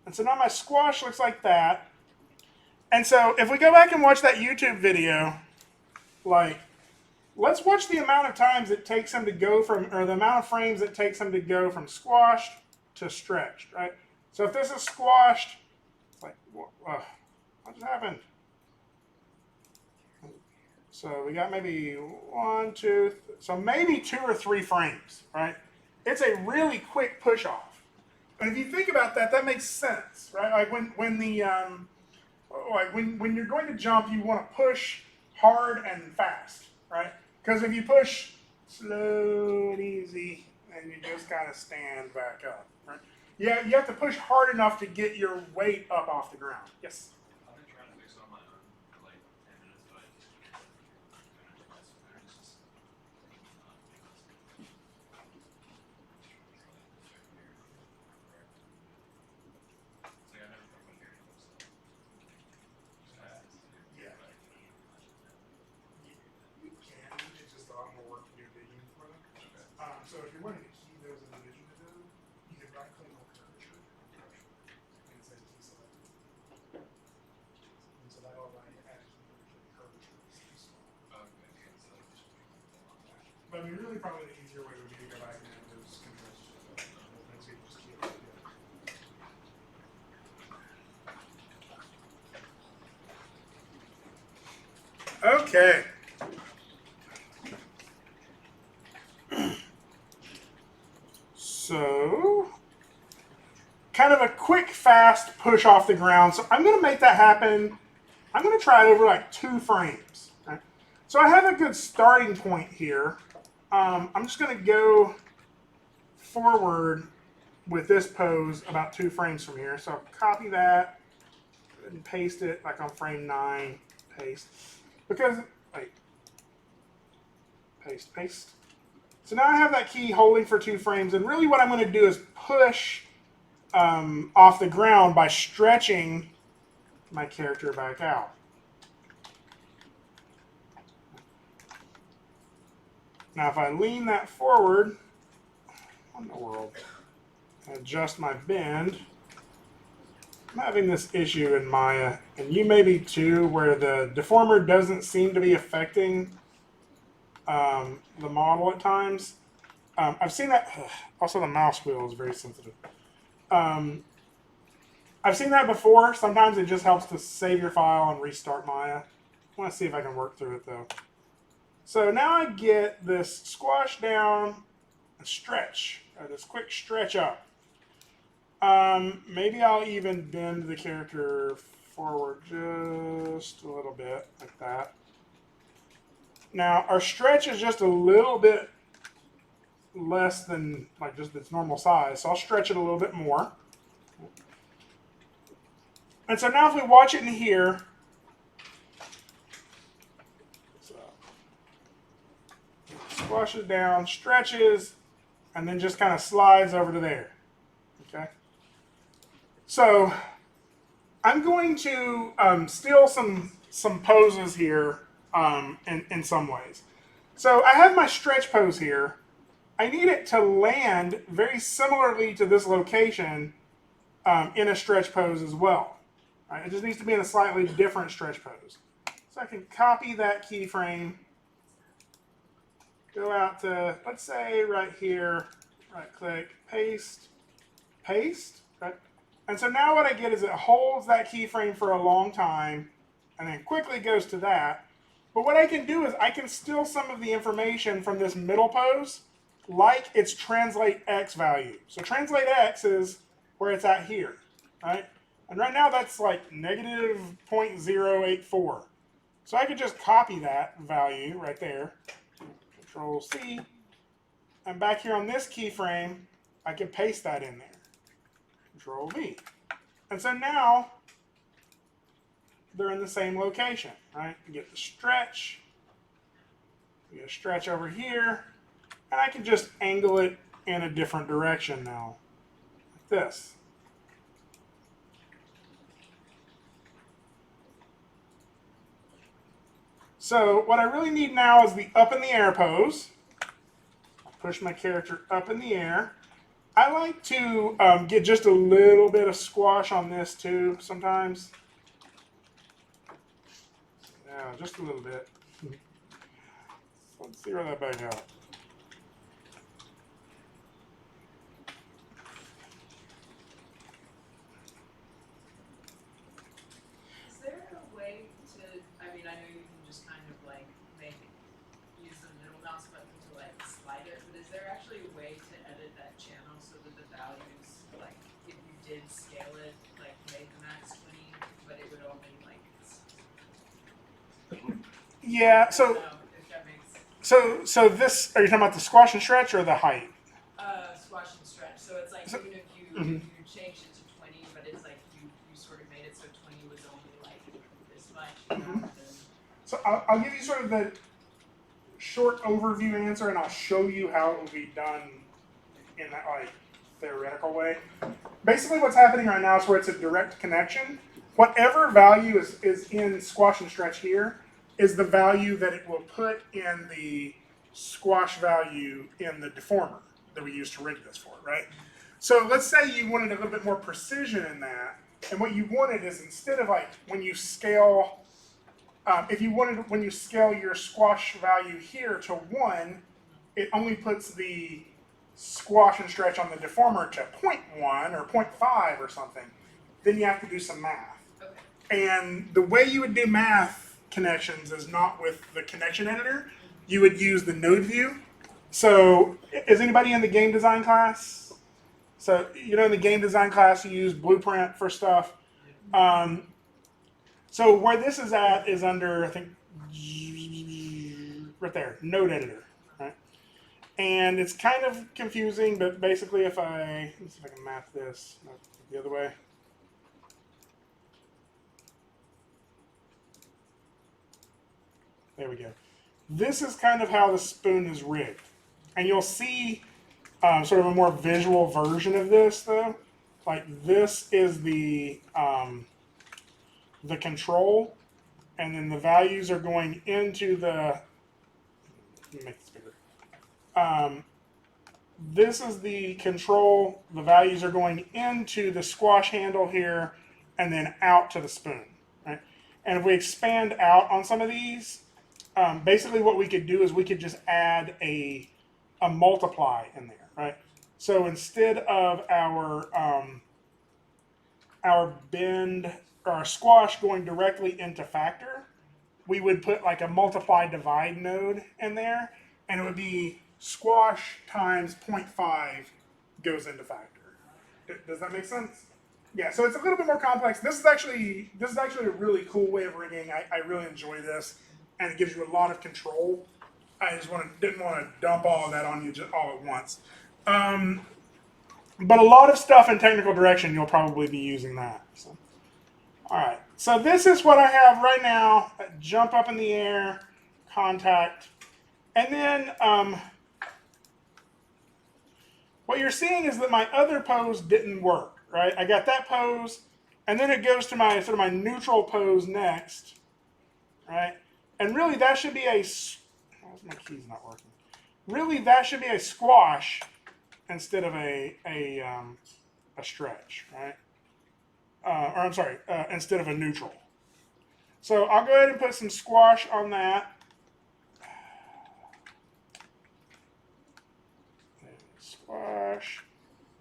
[SPEAKER 1] And so now my squash looks like that. And so if we go back and watch that YouTube video, like, let's watch the amount of times it takes him to go from, or the amount of frames it takes him to go from squashed to stretched, right? So if this is squashed, it's like, what just happened? So we got maybe 1, 2, so maybe 2 or 3 frames, right? It's a really quick push off. And if you think about that, that makes sense, right? Like when you're going to jump, you want to push hard and fast, right? Because if you push slow and easy, and you just kind of stand back up, right? Yeah, you have to push hard enough to get your weight up off the ground. Yes.
[SPEAKER 6] I've been trying to fix it on my own for like 10 minutes, but I just kind of do my scenarios. It's like I never put my hearing on, so.
[SPEAKER 1] Yeah. You can. It's just a lot more work to do digging for them. So if you're wanting to key those individually, you can right click on curvature and say key selected. And so that'll allow you to add curvature.
[SPEAKER 6] Okay, so just
[SPEAKER 1] But I mean, really, probably the easier way would be to go back and add those controls. And so you just key it right there. Okay. So, kind of a quick, fast push off the ground. So I'm going to make that happen. I'm going to try it over like 2 frames. Okay? So I have a good starting point here. I'm just going to go forward with this pose about 2 frames from here. So I'll copy that and paste it like on frame 9. Paste. Because, wait. Paste, paste. So now I have that key holding for 2 frames, and really what I'm going to do is push off the ground by stretching my character back out. Now if I lean that forward, what in the world? Adjust my bend. I'm having this issue in Maya, and you may be too, where the deformer doesn't seem to be affecting the model at times. I've seen that. Also, the mouse wheel is very sensitive. I've seen that before. Sometimes it just helps to save your file and restart Maya. I want to see if I can work through it though. So now I get this squash down and stretch, this quick stretch up. Maybe I'll even bend the character forward just a little bit, like that. Now, our stretch is just a little bit less than like just its normal size, so I'll stretch it a little bit more. And so now if we watch it in here, so squashes down, stretches, and then just kind of slides over to there. Okay. So I'm going to steal some poses here in some ways. So I have my stretch pose here. I need it to land very similarly to this location in a stretch pose as well. Right? It just needs to be in a slightly different stretch pose. So I can copy that keyframe, go out to, let's say right here, right click, paste, paste. Right? And so now what I get is it holds that keyframe for a long time and then quickly goes to that. But what I can do is I can steal some of the information from this middle pose, like its translate x value. So translate x is where it's at here, right? And right now that's like negative 0.084. So I could just copy that value right there, Control C, and back here on this keyframe, I can paste that in there, Control V. And so now they're in the same location, right? You get the stretch, you get a stretch over here, and I can just angle it in a different direction now, like this. So what I really need now is the up in the air pose. I'll push my character up in the air. I like to get just a little bit of squash on this too sometimes. Yeah, just a little bit. Let's zero that back out.
[SPEAKER 5] Is there a way to, I mean, I know you can just kind of like use the middle mouse button to like slide it, but is there actually a way to edit that channel so that the values, like, if you did scale it, like make the max 20, but it would only like,
[SPEAKER 1] Yeah,
[SPEAKER 5] I
[SPEAKER 1] so
[SPEAKER 5] don't know if that makes,
[SPEAKER 1] so this, are you talking about the squash and stretch or the height?
[SPEAKER 5] squash and stretch, so it's like
[SPEAKER 1] So-
[SPEAKER 5] even if you,
[SPEAKER 1] Mhm.
[SPEAKER 5] you changed it to 20, but it's like you sort of made it so 20 was only like this much,
[SPEAKER 1] Mhm.
[SPEAKER 5] then.
[SPEAKER 1] So I'll give you sort of the short overview answer, and I'll show you how it will be done in that like theoretical way. Basically, what's happening right now is where it's a direct connection. Whatever value is in squash and stretch here is the value that it will put in the squash value in the deformer that we use to rig this for, right? So let's say you wanted a little bit more precision in that, and what you wanted is instead of like when you scale, if you wanted when you scale your squash value here to 1, it only puts the squash and stretch on the deformer to 0.1 or 0.5 or something. Then you have to do some math.
[SPEAKER 5] Okay.
[SPEAKER 1] And the way you would do math connections is not with the connection editor. You would use the node view. So, is anybody in the game design class? So, you know, in the game design class, you use Blueprint for stuff. So, where this is at is under, I think, right there, node editor, right? And it's kind of confusing, but basically, if I, let's see if I can map this the other way. There we go. This is kind of how the spoon is rigged. And you'll see sort of a more visual version of this, though. Like this is the control, and then the values are going into the, let me make this bigger. This is the control. The values are going into the squash handle here, and then out to the spoon. Right? And if we expand out on some of these, basically what we could do is we could just add a multiply in there, right? So instead of our bend or our squash going directly into factor, we would put like a multiply divide node in there, and it would be squash times 0.5 goes into factor. Does that make sense? Yeah, so it's a little bit more complex. This is actually a really cool way of rigging. I really enjoy this, and it gives you a lot of control. I just didn't want to dump all of that on you just all at once. But a lot of stuff in technical direction, you'll probably be using that. So. All right, so this is what I have right now. Jump up in the air, contact, and then what you're seeing is that my other pose didn't work, right? I got that pose, and then it goes to my sort of my neutral pose next, right? And really that should be a, my key's not working. Really that should be a squash instead of a stretch, right? Or I'm sorry, instead of a neutral. So I'll go ahead and put some squash on that. Squash,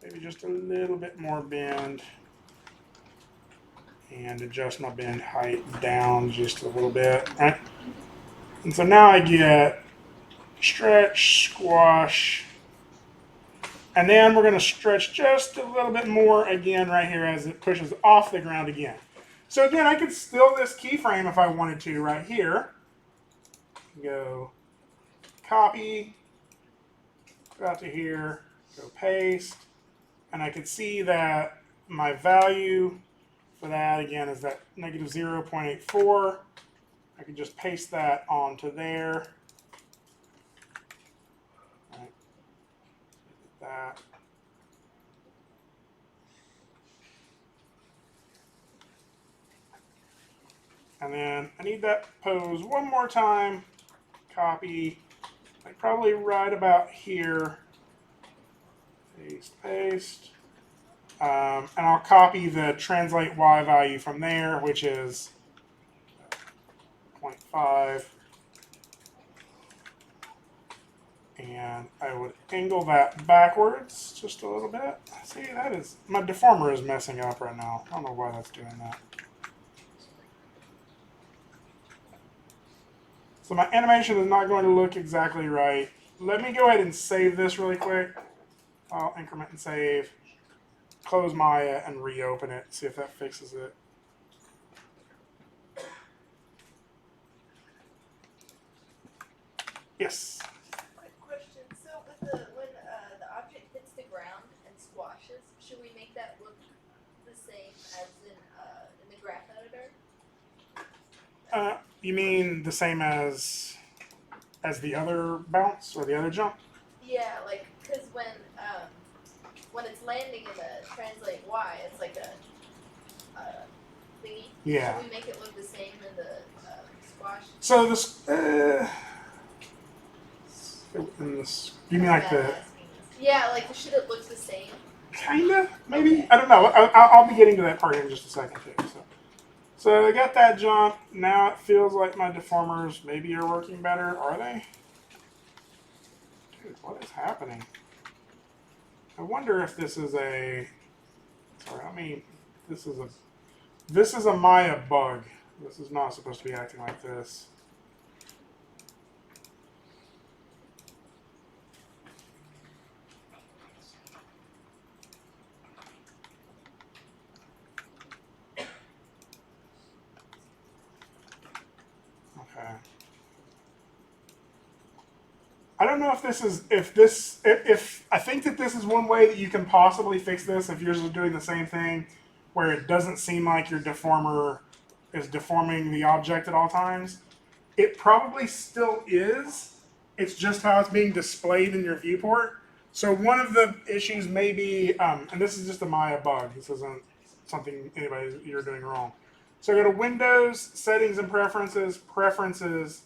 [SPEAKER 1] maybe just a little bit more bend, and adjust my bend height down just a little bit, right? And so now I get stretch, squash, and then we're going to stretch just a little bit more again right here as it pushes off the ground again. So again, I could steal this keyframe if I wanted to right here. Go copy, go out to here, go paste, and I could see that my value for that again is that negative 0.84. I can just paste that onto there. Right. That. And then I need that pose one more time. Copy, like probably right about here. Paste, paste. And I'll copy the translate y value from there, which is 0.5. And I would angle that backwards just a little bit. See, that is, my deformer is messing up right now. I don't know why that's doing that. So my animation is not going to look exactly right. Let me go ahead and save this really quick. I'll increment and save. Close Maya and reopen it. See if that fixes it. Yes.
[SPEAKER 2] Quick question. So with the when the object hits the ground and squashes, should we make that look the same as in the graph editor?
[SPEAKER 1] You mean the same as the other bounce or the other jump?
[SPEAKER 2] Yeah, like because when it's landing in the translate Y, it's like a thingy.
[SPEAKER 1] Yeah.
[SPEAKER 2] Should we make it look the same in the squash?
[SPEAKER 1] So this. You mean like the
[SPEAKER 2] Yeah, like should it look the same?
[SPEAKER 1] kinda maybe? I don't know. I'll be getting to that part in just a second too. So I got that jump. Now it feels like my deformers maybe are working better. Are they? Dude, what is happening? I wonder if this is a. Sorry, I mean this is a Maya bug. This is not supposed to be acting like this. Okay. I don't know if I think that this is one way that you can possibly fix this if yours is doing the same thing, where it doesn't seem like your deformer is deforming the object at all times. It probably still is. It's just how it's being displayed in your viewport. So one of the issues may be, and this is just a Maya bug. This isn't something you're doing wrong. So go to Windows, Settings and Preferences, Preferences,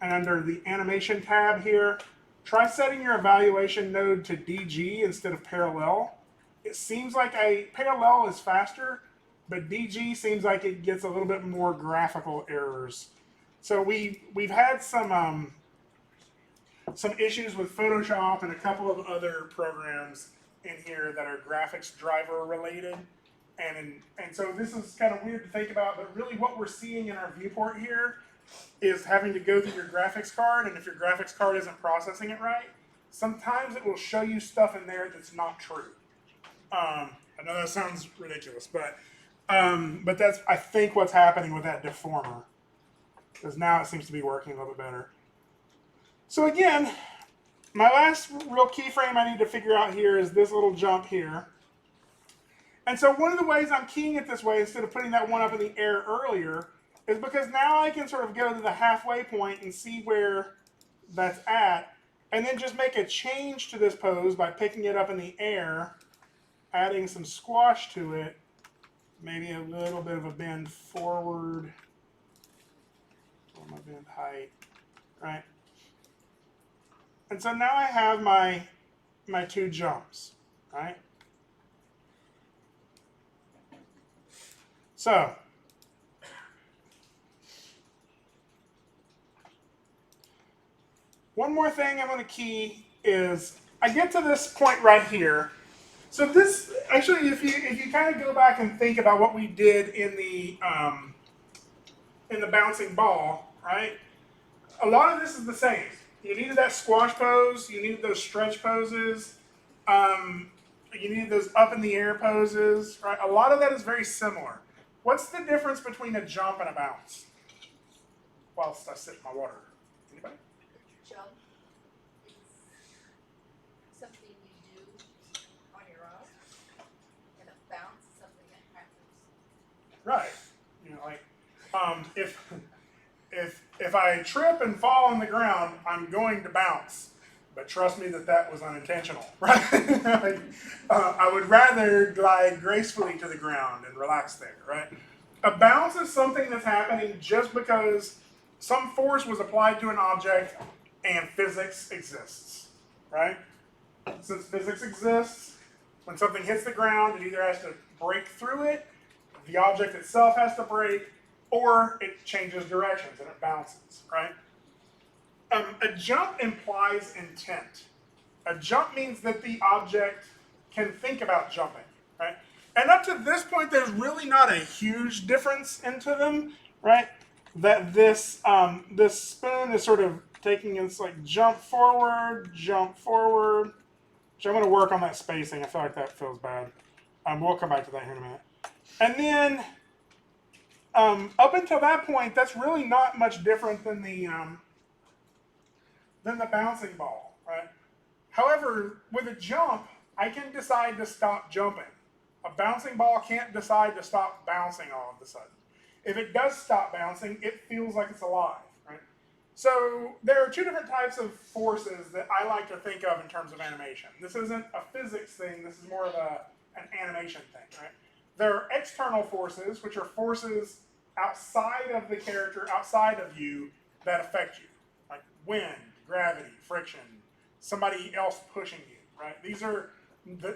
[SPEAKER 1] and under the Animation tab here, try setting your evaluation node to DG instead of parallel. It seems like parallel is faster, but DG seems like it gets a little bit more graphical errors. So we've had some issues with Photoshop and a couple of other programs in here that are graphics driver related. And so this is kind of weird to think about, but really what we're seeing in our viewport here is having to go through your graphics card, and if your graphics card isn't processing it right, sometimes it will show you stuff in there that's not true. I know that sounds ridiculous, but that's, I think, what's happening with that deformer, because now it seems to be working a little bit better. So again, my last real keyframe I need to figure out here is this little jump here. And so one of the ways I'm keying it this way, instead of putting that one up in the air earlier, is because now I can sort of go to the halfway point and see where that's at, and then just make a change to this pose by picking it up in the air, adding some squash to it, maybe a little bit of a bend forward, or my bend height, right? And so now I have my two jumps, right? So, one more thing I'm going to key is I get to this point right here. So this, actually, if you kind of go back and think about what we did in the bouncing ball, right? a lot of this is the same. You needed that squash pose. You needed those stretch poses. You needed those up in the air poses. Right. A lot of that is very similar. What's the difference between a jump and a bounce? Whilst I sip my water. Anybody?
[SPEAKER 2] Jump is something you do on your own, and a bounce is something that happens.
[SPEAKER 1] Right. You know, like if I trip and fall on the ground, I'm going to bounce. But trust me that was unintentional, right? Like, I would rather glide gracefully to the ground and relax there, right? A bounce is something that's happening just because some force was applied to an object and physics exists, right? Since physics exists, when something hits the ground, it either has to break through it, the object itself has to break, or it changes directions and it bounces, right? A jump implies intent. A jump means that the object can think about jumping, right? And up to this point, there's really not a huge difference into them, right? That this this spoon is sort of taking its like jump forward. Which I'm going to work on that spacing. I feel like that feels bad. We'll come back to that here in a minute. And then up until that point, that's really not much different than the bouncing ball, right? However, with a jump, I can decide to stop jumping. A bouncing ball can't decide to stop bouncing all of a sudden. If it does stop bouncing, it feels like it's alive, right? So there are two different types of forces that I like to think of in terms of animation. This isn't a physics thing, this is more of an animation thing, right? There are external forces, which are forces outside of the character, outside of you, that affect you. Like wind, gravity, friction, somebody else pushing you, right?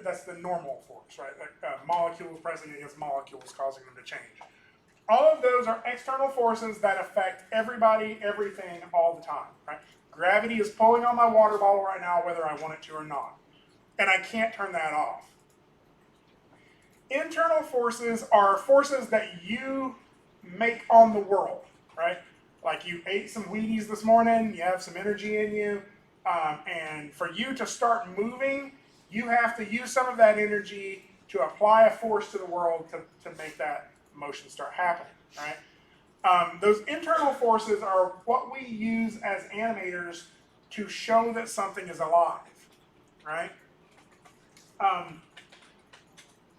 [SPEAKER 1] That's the normal force, right? Like molecules pressing against molecules, causing them to change. All of those are external forces that affect everybody, everything, all the time, right? Gravity is pulling on my water bottle right now, whether I want it to or not. And I can't turn that off. Internal forces are forces that you make on the world, right? Like you ate some Wheaties this morning, you have some energy in you, and for you to start moving, you have to use some of that energy to apply a force to the world to make that motion start happening, right? Those internal forces are what we use as animators to show that something is alive, right?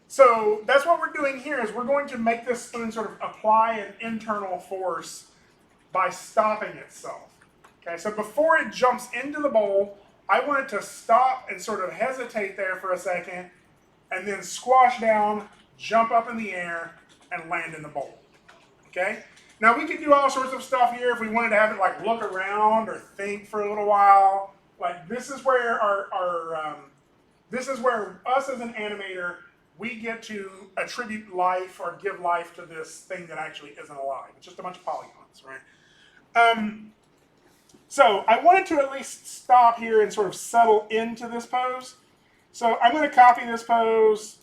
[SPEAKER 1] So that's what we're doing here is we're going to make this spoon sort of apply an internal force by stopping itself. Okay, so before it jumps into the bowl, I want it to stop and sort of hesitate there for a second, and then squash down, jump up in the air, and land in the bowl. Okay? Now we could do all sorts of stuff here if we wanted to have it like look around or think for a little while. Like this is where this is where us as an animator, we get to attribute life or give life to this thing that actually isn't alive. It's just a bunch of polygons, right? So I wanted to at least stop here and sort of settle into this pose. So I'm going to copy this pose,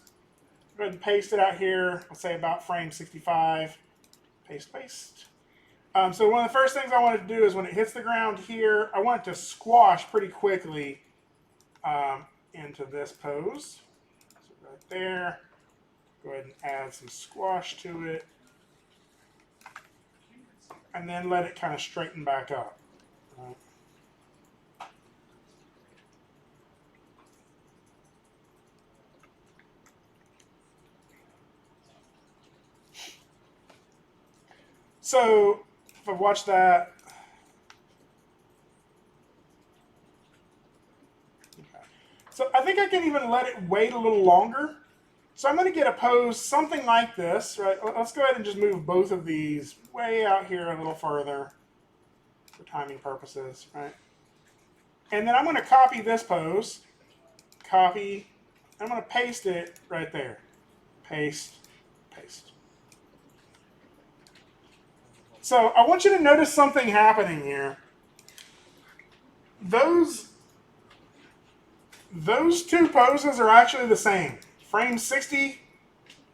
[SPEAKER 1] go ahead and paste it out here. Let's say about frame 65. Paste, paste. So one of the first things I wanted to do is when it hits the ground here, I want it to squash pretty quickly into this pose. So right there. Go ahead and add some squash to it. And then let it kind of straighten back up. Right. So if I watch that, okay. So I think I can even let it wait a little longer. So I'm going to get a pose something like this, right? Let's go ahead and just move both of these way out here a little further for timing purposes, right? And then I'm going to copy this pose, copy, I'm going to paste it right there. Paste, paste. So I want you to notice something happening here. Those two poses are actually the same. Frame 60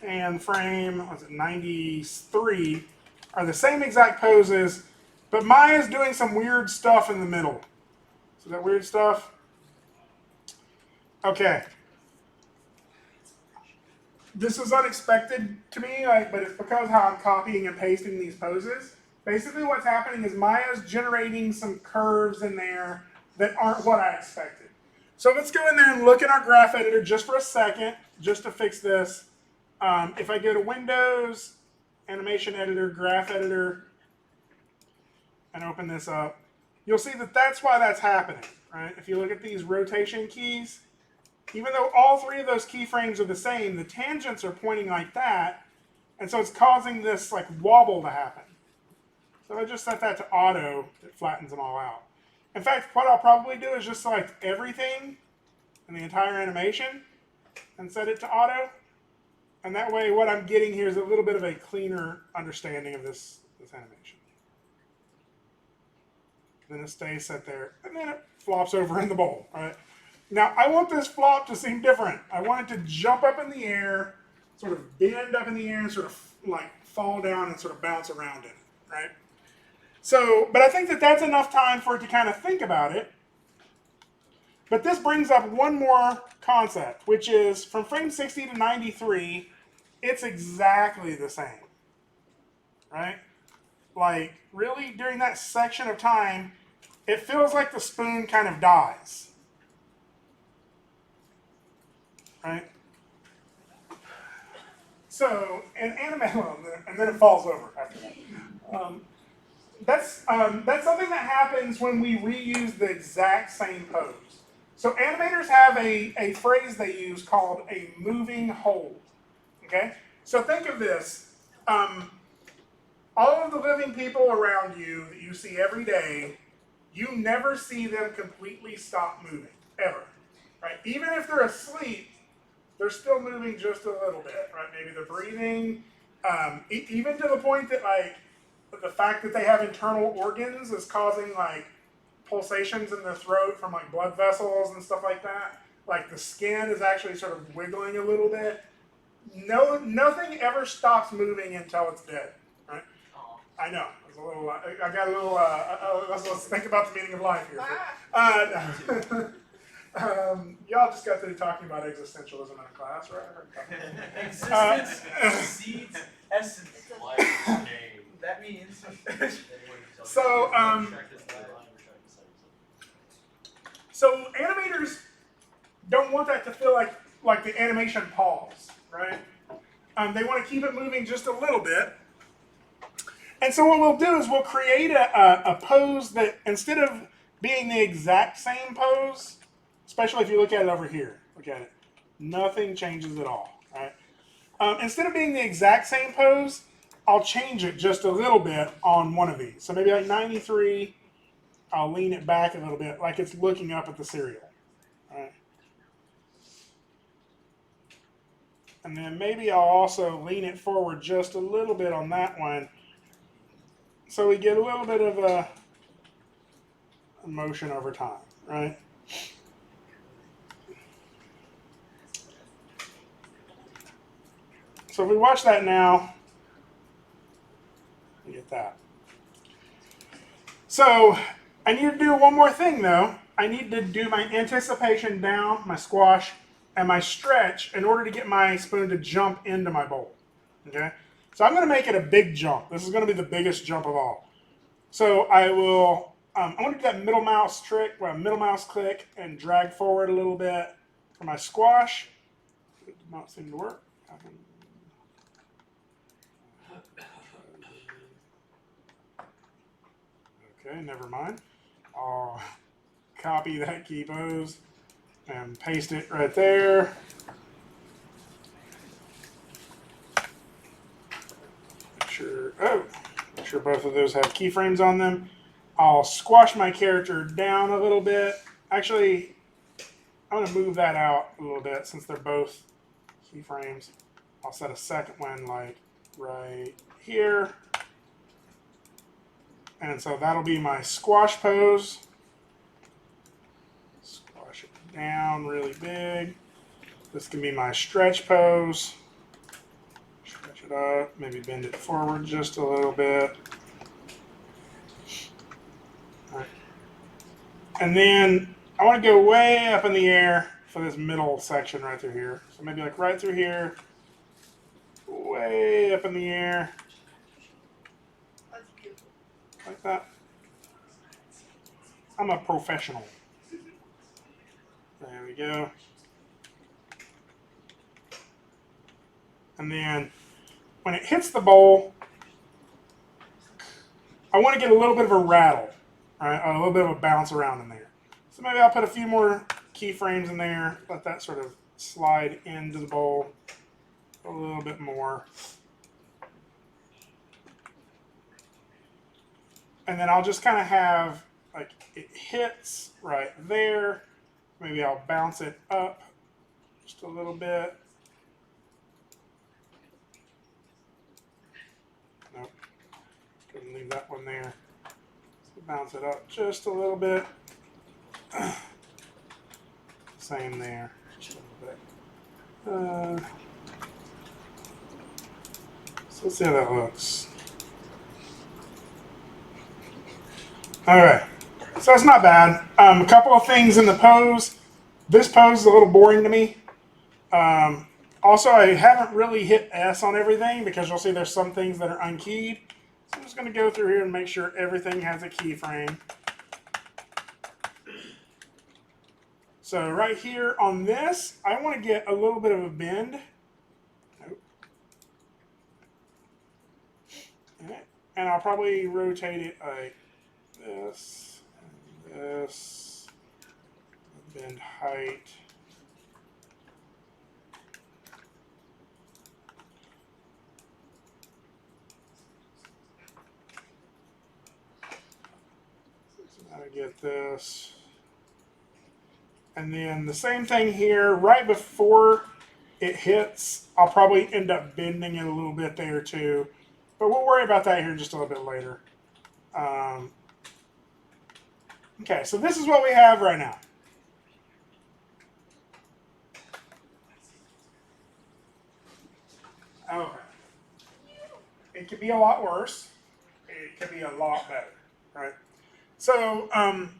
[SPEAKER 1] and frame 93 are the same exact poses, But Maya's doing some weird stuff in the middle. So that weird stuff? Okay. This was unexpected to me, but it's because how I'm copying and pasting these poses. Basically what's happening is Maya's generating some curves in there that aren't what I expected. So let's go in there and look at our graph editor just for a second, just to fix this. If I go to Windows, Animation Editor, Graph Editor, and open this up, you'll see that that's why that's happening, right? If you look at these rotation keys, even though all three of those keyframes are the same, the tangents are pointing like that, and so it's causing this like wobble to happen. So I just set that to auto, it flattens them all out. In fact, what I'll probably do is just select everything in the entire animation and set it to auto. And that way what I'm getting here is a little bit of a cleaner understanding of this animation. Then it stays set there, and then it flops over in the bowl, right? Now, I want this flop to seem different. I want it to jump up in the air, sort of bend up in the air, and sort of like fall down and sort of bounce around it, right? So, but I think that that's enough time for it to kind of think about it. But this brings up one more concept, which is from frame 60 to 93, it's exactly the same, right? Like, really, during that section of time, it feels like the spoon kind of dies. Right? So, in anime, and then it falls over after that. That's something that happens when we reuse the exact same pose. So animators have a phrase they use called a moving hold. Okay? So think of this. All of the living people around you that you see every day, you never see them completely stop moving, ever. Right? Even if they're asleep, they're still moving just a little bit, right? Maybe they're breathing, even to the point that like the fact that they have internal organs is causing like pulsations in their throat from like blood vessels and stuff like that. Like the skin is actually sort of wiggling a little bit. No, nothing ever stops moving until it's dead, right? I know. It's a little. I got a little. Let's think about the meaning of life here. Y'all just got through talking about existentialism in a class, right?
[SPEAKER 6] Existence precedes essence.
[SPEAKER 4] Life name.
[SPEAKER 6] That means.
[SPEAKER 1] So, so animators don't want that to feel like the animation pause, right? They want to keep it moving just a little bit. And so what we'll do is we'll create a pose that instead of being the exact same pose, especially if you look at it over here, look at it, nothing changes at all, right? Instead of being the exact same pose, I'll change it just a little bit on one of these. So maybe like 93, I'll lean it back a little bit like it's looking up at the cereal, right? And then maybe I'll also lean it forward just a little bit on that one so we get a little bit of a motion over time, right? So if we watch that now, we get that. So I need to do one more thing though. I need to do my anticipation down, my squash, and my stretch in order to get my spoon to jump into my bowl. Okay? So I'm going to make it a big jump. This is going to be the biggest jump of all. So I will, I want to do that middle mouse trick where I middle mouse click and drag forward a little bit for my squash. It did not seem to work. Okay, never mind. I'll copy that key pose and paste it right there. Make sure both of those have keyframes on them. I'll squash my character down a little bit. Actually, I'm going to move that out a little bit since they're both keyframes. I'll set a second one like right here. And so that'll be my squash pose. Squash it down really big. This can be my stretch pose. Stretch it up, maybe bend it forward just a little bit. And then I want to go way up in the air for this middle section right through here. So maybe like right through here, way up in the air,
[SPEAKER 2] That's beautiful.
[SPEAKER 1] like that. I'm a professional. There we go. And then when it hits the bowl, I want to get a little bit of a rattle, right? A little bit of a bounce around in there. So maybe I'll put a few more keyframes in there, let that sort of slide into the bowl a little bit more. And then I'll just kind of have, like, it hits right there. Maybe I'll bounce it up just a little bit. Nope. Couldn't leave that one there. So bounce it up just a little bit. Same there. Just a little bit. So let's see how that looks. All right. So that's not bad. A couple of things in the pose. This pose is a little boring to me. Also, I haven't really hit S on everything because you'll see there's some things that are unkeyed. So I'm just going to go through here and make sure everything has a keyframe. So right here on this, I want to get a little bit of a bend. Nope. And I'll probably rotate it like this, and this, bend height. So now I get this. And then the same thing here, right before it hits, I'll probably end up bending it a little bit there too. But we'll worry about that here just a little bit later. Okay, so this is what we have right now. Okay. It could be a lot worse. It could be a lot better, right? So, I'm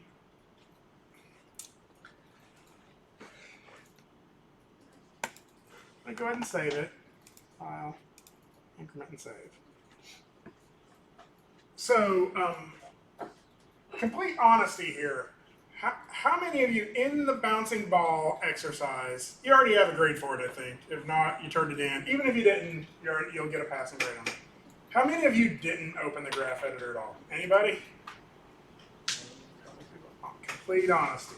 [SPEAKER 1] going to go ahead and save it. File, increment and save. So, complete honesty here. How many of you in the bouncing ball exercise, you already have a grade for it, I think. If not, you turned it in. Even if you didn't, you'll get a passing grade on it. How many of you didn't open the graph editor at all? Anybody? Complete honesty.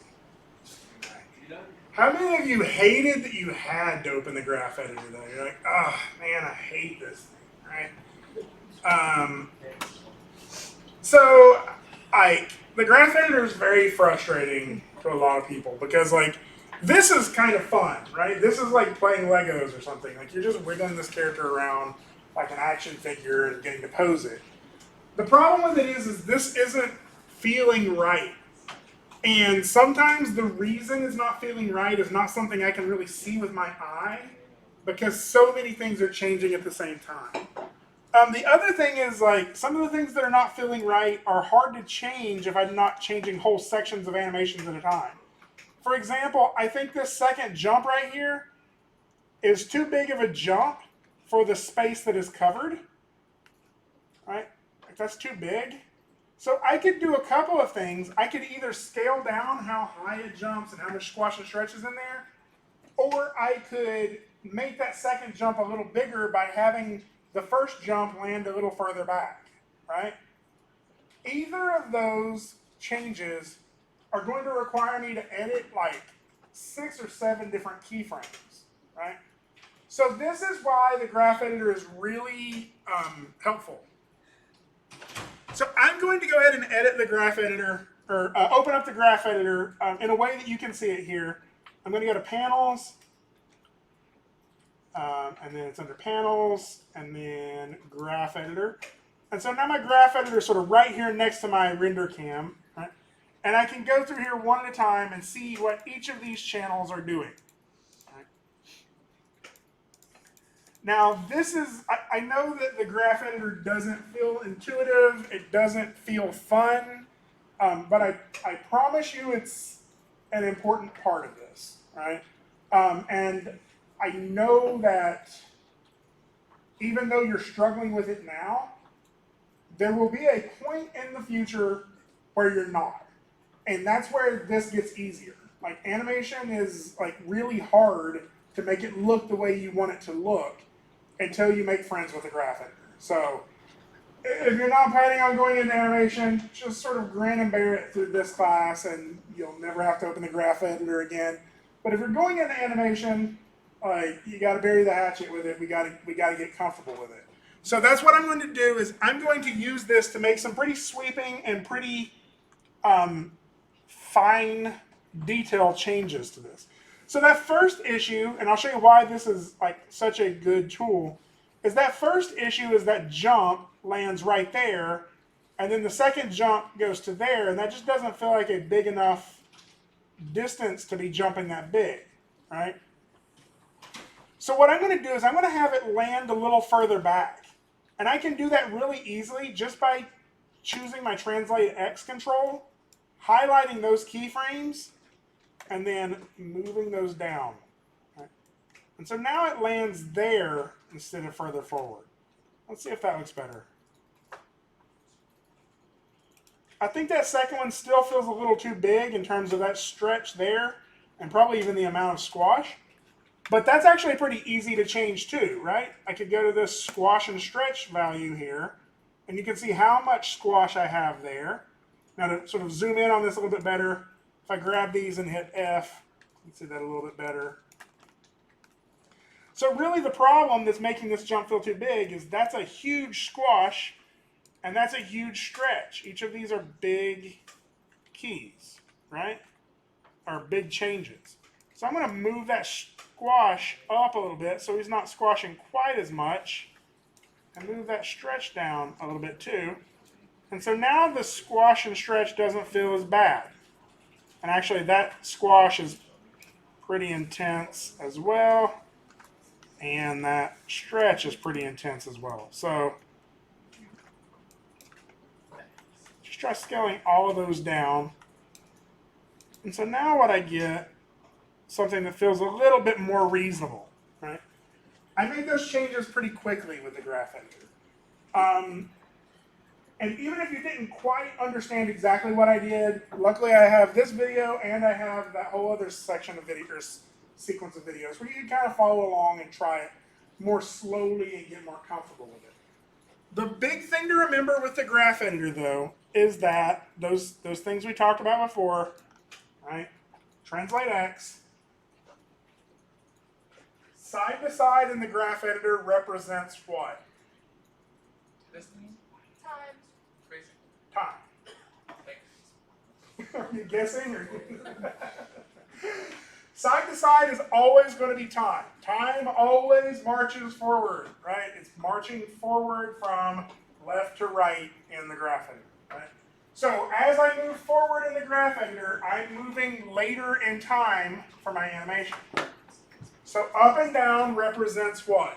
[SPEAKER 1] How many of you hated that you had to open the graph editor though? You're like, oh man, I hate this thing, right? So, the graph editor is very frustrating to a lot of people because, like, this is kind of fun, right? This is like playing Legos or something. Like, you're just wiggling this character around like an action figure and getting to pose it. The problem with it is this isn't feeling right. And sometimes the reason it's not feeling right is not something I can really see with my eye because so many things are changing at the same time. The other thing is, like, some of the things that are not feeling right are hard to change if I'm not changing whole sections of animations at a time. For example, I think this second jump right here is too big of a jump for the space that is covered. Right? Like, that's too big. So I could do a couple of things. I could either scale down how high it jumps and how much squash and stretch is in there, or I could make that second jump a little bigger by having the first jump land a little further back, right? Either of those changes are going to require me to edit like 6 or 7 different keyframes, right? So this is why the graph editor is really helpful. So I'm going to go ahead and edit the graph editor, or open up the graph editor in a way that you can see it here. I'm going to go to Panels, and then it's under Panels, and then Graph Editor. And so now my graph editor is sort of right here next to my render cam, right? And I can go through here one at a time and see what each of these channels are doing. Right? Now this is, I know that the graph editor doesn't feel intuitive, it doesn't feel fun. But I promise you it's an important part of this, right? And I know that even though you're struggling with it now, there will be a point in the future where you're not. And that's where this gets easier. Like animation is like really hard to make it look the way you want it to look until you make friends with a graph editor. So if you're not planning on going into animation, just sort of grin and bear it through this class and you'll never have to open the graph editor again. But if you're going into animation, like you gotta bury the hatchet with it. We gotta get comfortable with it. So that's what I'm going to do is I'm going to use this to make some pretty sweeping and pretty fine detail changes to this. So that first issue, and I'll show you why this is like such a good tool, is that first issue is that jump lands right there, and then the second jump goes to there, and that just doesn't feel like a big enough distance to be jumping that big, right? So what I'm going to do is I'm going to have it land a little further back. And I can do that really easily just by choosing my Translate X control, highlighting those keyframes, and then moving those down. Right? And so now it lands there instead of further forward. Let's see if that looks better. I think that second one still feels a little too big in terms of that stretch there, and probably even the amount of squash. But that's actually pretty easy to change too, right? I could go to this squash and stretch value here, and you can see how much squash I have there. Now to sort of zoom in on this a little bit better, if I grab these and hit F, you can see that a little bit better. So really the problem that's making this jump feel too big is that's a huge squash, and that's a huge stretch. Each of these are big keys, right? Or big changes. So I'm going to move that squash up a little bit so he's not squashing quite as much, and move that stretch down a little bit too. And so now the squash and stretch doesn't feel as bad. And actually that squash is pretty intense as well, and that stretch is pretty intense as well. So just try scaling all of those down. And so now what I get, something that feels a little bit more reasonable, right? I made those changes pretty quickly with the graph editor. And even if you didn't quite understand exactly what I did, luckily I have this video and I have that whole other section of videos, sequence of videos, where you can kind of follow along and try it more slowly and get more comfortable with it. The big thing to remember with the graph editor, though, is that those things we talked about before, right? Translate X. Side to side in the graph editor represents what?
[SPEAKER 6] Distance?
[SPEAKER 2] Times.
[SPEAKER 6] Spacing?
[SPEAKER 1] Time.
[SPEAKER 6] Thanks.
[SPEAKER 1] Are you guessing? Or side to side is always going to be time. Time always marches forward, right? It's marching forward from left to right in the graph editor, right? So as I move forward in the graph editor, I'm moving later in time for my animation. So up and down represents what?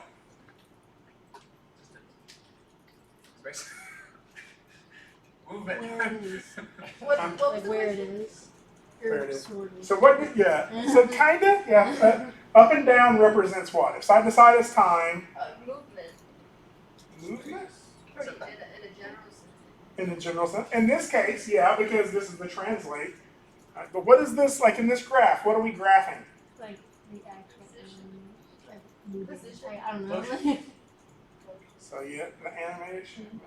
[SPEAKER 6] Space. Movement.
[SPEAKER 3] Where it is.
[SPEAKER 2] What was
[SPEAKER 3] Like
[SPEAKER 2] the
[SPEAKER 3] where it
[SPEAKER 2] question?
[SPEAKER 3] is.
[SPEAKER 1] There it is.
[SPEAKER 3] Sort of.
[SPEAKER 1] So what? Yeah. So kinda. Yeah. Up and down represents what? If side to side is time.
[SPEAKER 2] Movement.
[SPEAKER 1] Movement.
[SPEAKER 2] Pretty, in a general sense.
[SPEAKER 1] In the general sense. In this case, yeah, because this is the translate. But what is this like in this graph? What are we graphing?
[SPEAKER 3] Like the actual like moving.
[SPEAKER 2] Position.
[SPEAKER 3] I don't know.
[SPEAKER 6] Motion.
[SPEAKER 1] So yeah, the animation.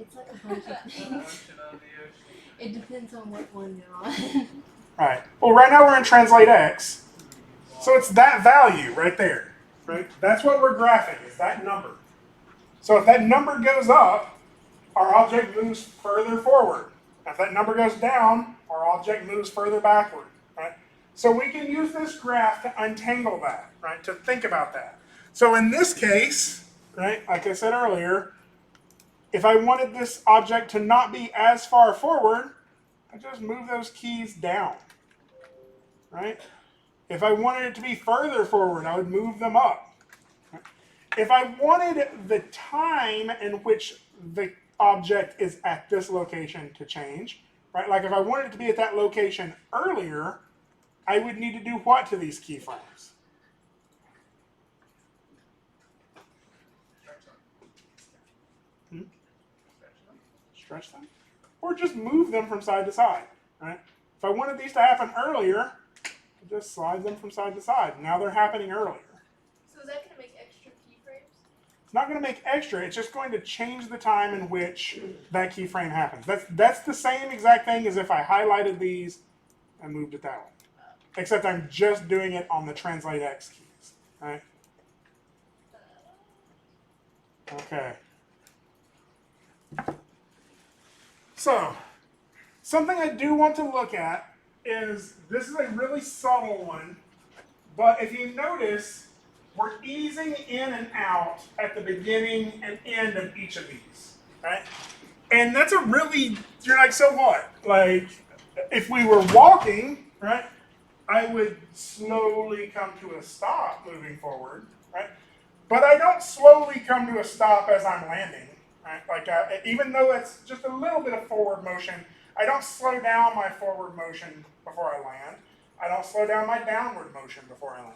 [SPEAKER 3] It's like a bunch of things.
[SPEAKER 6] Ocean on the ocean.
[SPEAKER 3] It depends on what one you're on.
[SPEAKER 1] Right. Well, right now we're in Translate X, so it's that value right there. Right. That's what we're graphing. Is that number. So if that number goes up, our object moves further forward. If that number goes down, our object moves further backward. Right. So we can use this graph to untangle that. Right. To think about that. So in this case, right, like I said earlier, if I wanted this object to not be as far forward, I just move those keys down, right? If I wanted it to be further forward, I would move them up. If I wanted the time in which the object is at this location to change, right? Like if I wanted it to be at that location earlier, I would need to do what to these keyframes? Hmm? Stretch them? Or just move them from side to side, right? If I wanted these to happen earlier, I just slide them from side to side. Now they're happening earlier.
[SPEAKER 2] So is that going to make extra keyframes?
[SPEAKER 1] It's not going to make extra. It's just going to change the time in which that keyframe happens. That's the same exact thing as if I highlighted these and moved it that way. Except I'm just doing it on the translate X keys, right? Okay. So, something I do want to look at is, this is a really subtle one, but if you notice, we're easing in and out at the beginning and end of each of these, right? And that's a really, you're like, so what? Like, if we were walking, right, I would slowly come to a stop moving forward, right? But I don't slowly come to a stop as I'm landing, right? Like, even though it's just a little bit of forward motion, I don't slow down my forward motion before I land. I don't slow down my downward motion before I land.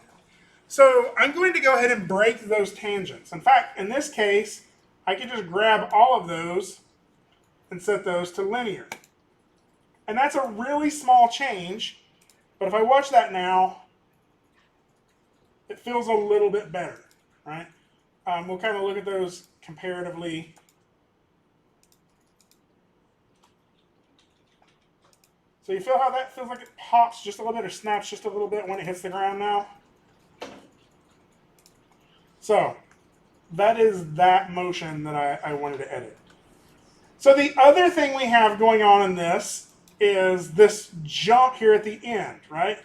[SPEAKER 1] So I'm going to go ahead and break those tangents. In fact, in this case, I can just grab all of those and set those to linear. And that's a really small change, but if I watch that now, it feels a little bit better, right? We'll kind of look at those comparatively. So you feel how that feels like it pops just a little bit or snaps just a little bit when it hits the ground now? So that is that motion that I wanted to edit. So the other thing we have going on in this is this jump here at the end, right?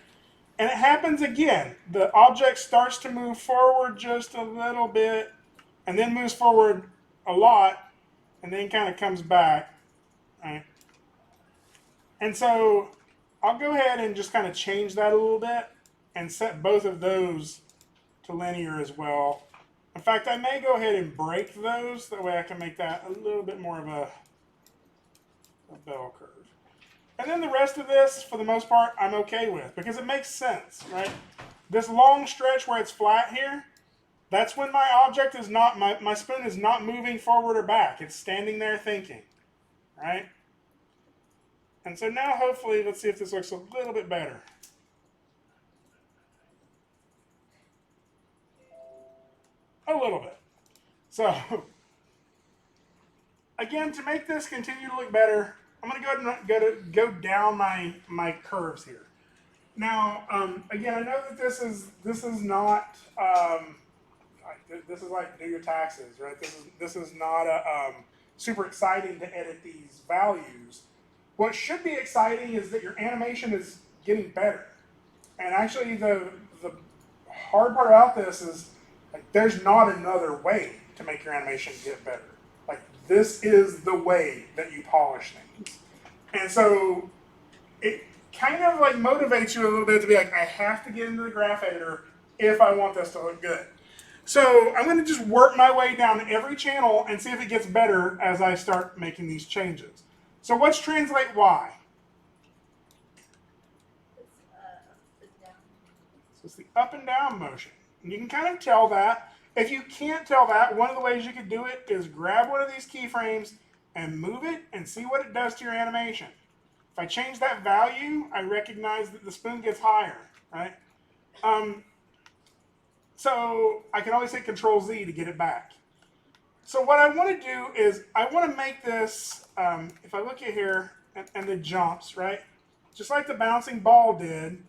[SPEAKER 1] And it happens again. The object starts to move forward just a little bit and then moves forward a lot and then kind of comes back, right? And so I'll go ahead and just kind of change that a little bit and set both of those to linear as well. In fact, I may go ahead and break those. That way I can make that a little bit more of a bell curve. And then the rest of this, for the most part, I'm okay with because it makes sense, right? This long stretch where it's flat here, that's when my object is not, my spoon is not moving forward or back. It's standing there thinking, right? And so now hopefully, let's see if this looks a little bit better. A little bit. So, again, to make this continue to look better, I'm going to go ahead and go down my curves here. Now, again, I know that this is not this is like do your taxes, right? This is not super exciting to edit these values. What should be exciting is that your animation is getting better. And actually, the hard part about this is like there's not another way to make your animation get better. Like this is the way that you polish things. And so it kind of like motivates you a little bit to be like, I have to get into the graph editor if I want this to look good. So I'm going to just work my way down every channel and see if it gets better as I start making these changes. So what's translate Y?
[SPEAKER 2] It's down.
[SPEAKER 1] So it's the up and down motion. And you can kind of tell that. If you can't tell that, one of the ways you could do it is grab one of these keyframes and move it and see what it does to your animation. If I change that value, I recognize that the spoon gets higher, right? So I can always hit Control Z to get it back. So what I want to do is I want to make this, if I look at here and the jumps, right? Just like the bouncing ball did,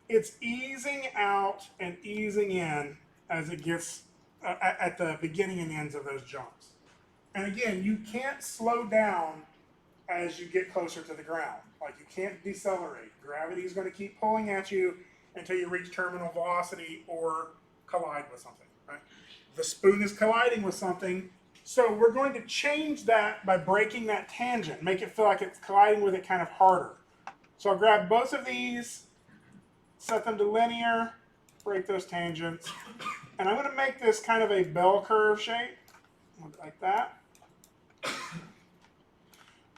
[SPEAKER 1] it's easing out and easing in as it gets at the beginning and ends of those jumps. And again, you can't slow down as you get closer to the ground. Like you can't decelerate. Gravity is going to keep pulling at you until you reach terminal velocity or collide with something, right? The spoon is colliding with something, so we're going to change that by breaking that tangent, make it feel like it's colliding with it kind of harder. So I'll grab both of these, set them to linear, break those tangents, and I'm going to make this kind of a bell curve shape, like that.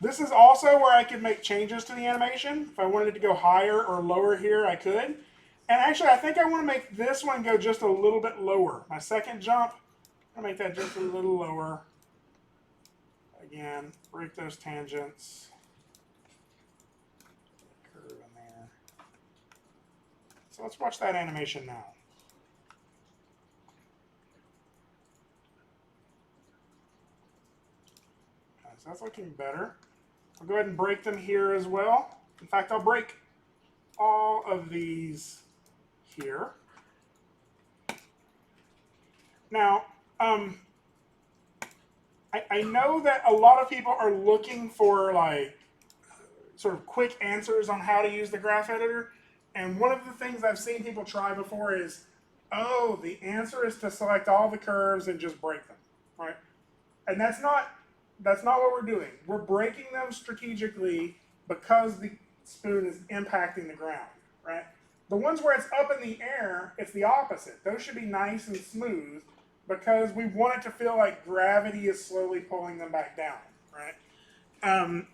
[SPEAKER 1] This is also where I could make changes to the animation. If I wanted to go higher or lower here, I could. And actually, I think I want to make this one go just a little bit lower. My second jump, I'll make that just a little lower. Again, break those tangents. Curve in there. So let's watch that animation now. Okay, so that's looking better. I'll go ahead and break them here as well. In fact, I'll break all of these here. Now, I know that a lot of people are looking for like sort of quick answers on how to use the graph editor. And one of the things I've seen people try before is, oh, the answer is to select all the curves and just break them, right? And that's not what we're doing. We're breaking them strategically because the spoon is impacting the ground, right? The ones where it's up in the air, it's the opposite. Those should be nice and smooth because we want it to feel like gravity is slowly pulling them back down, right?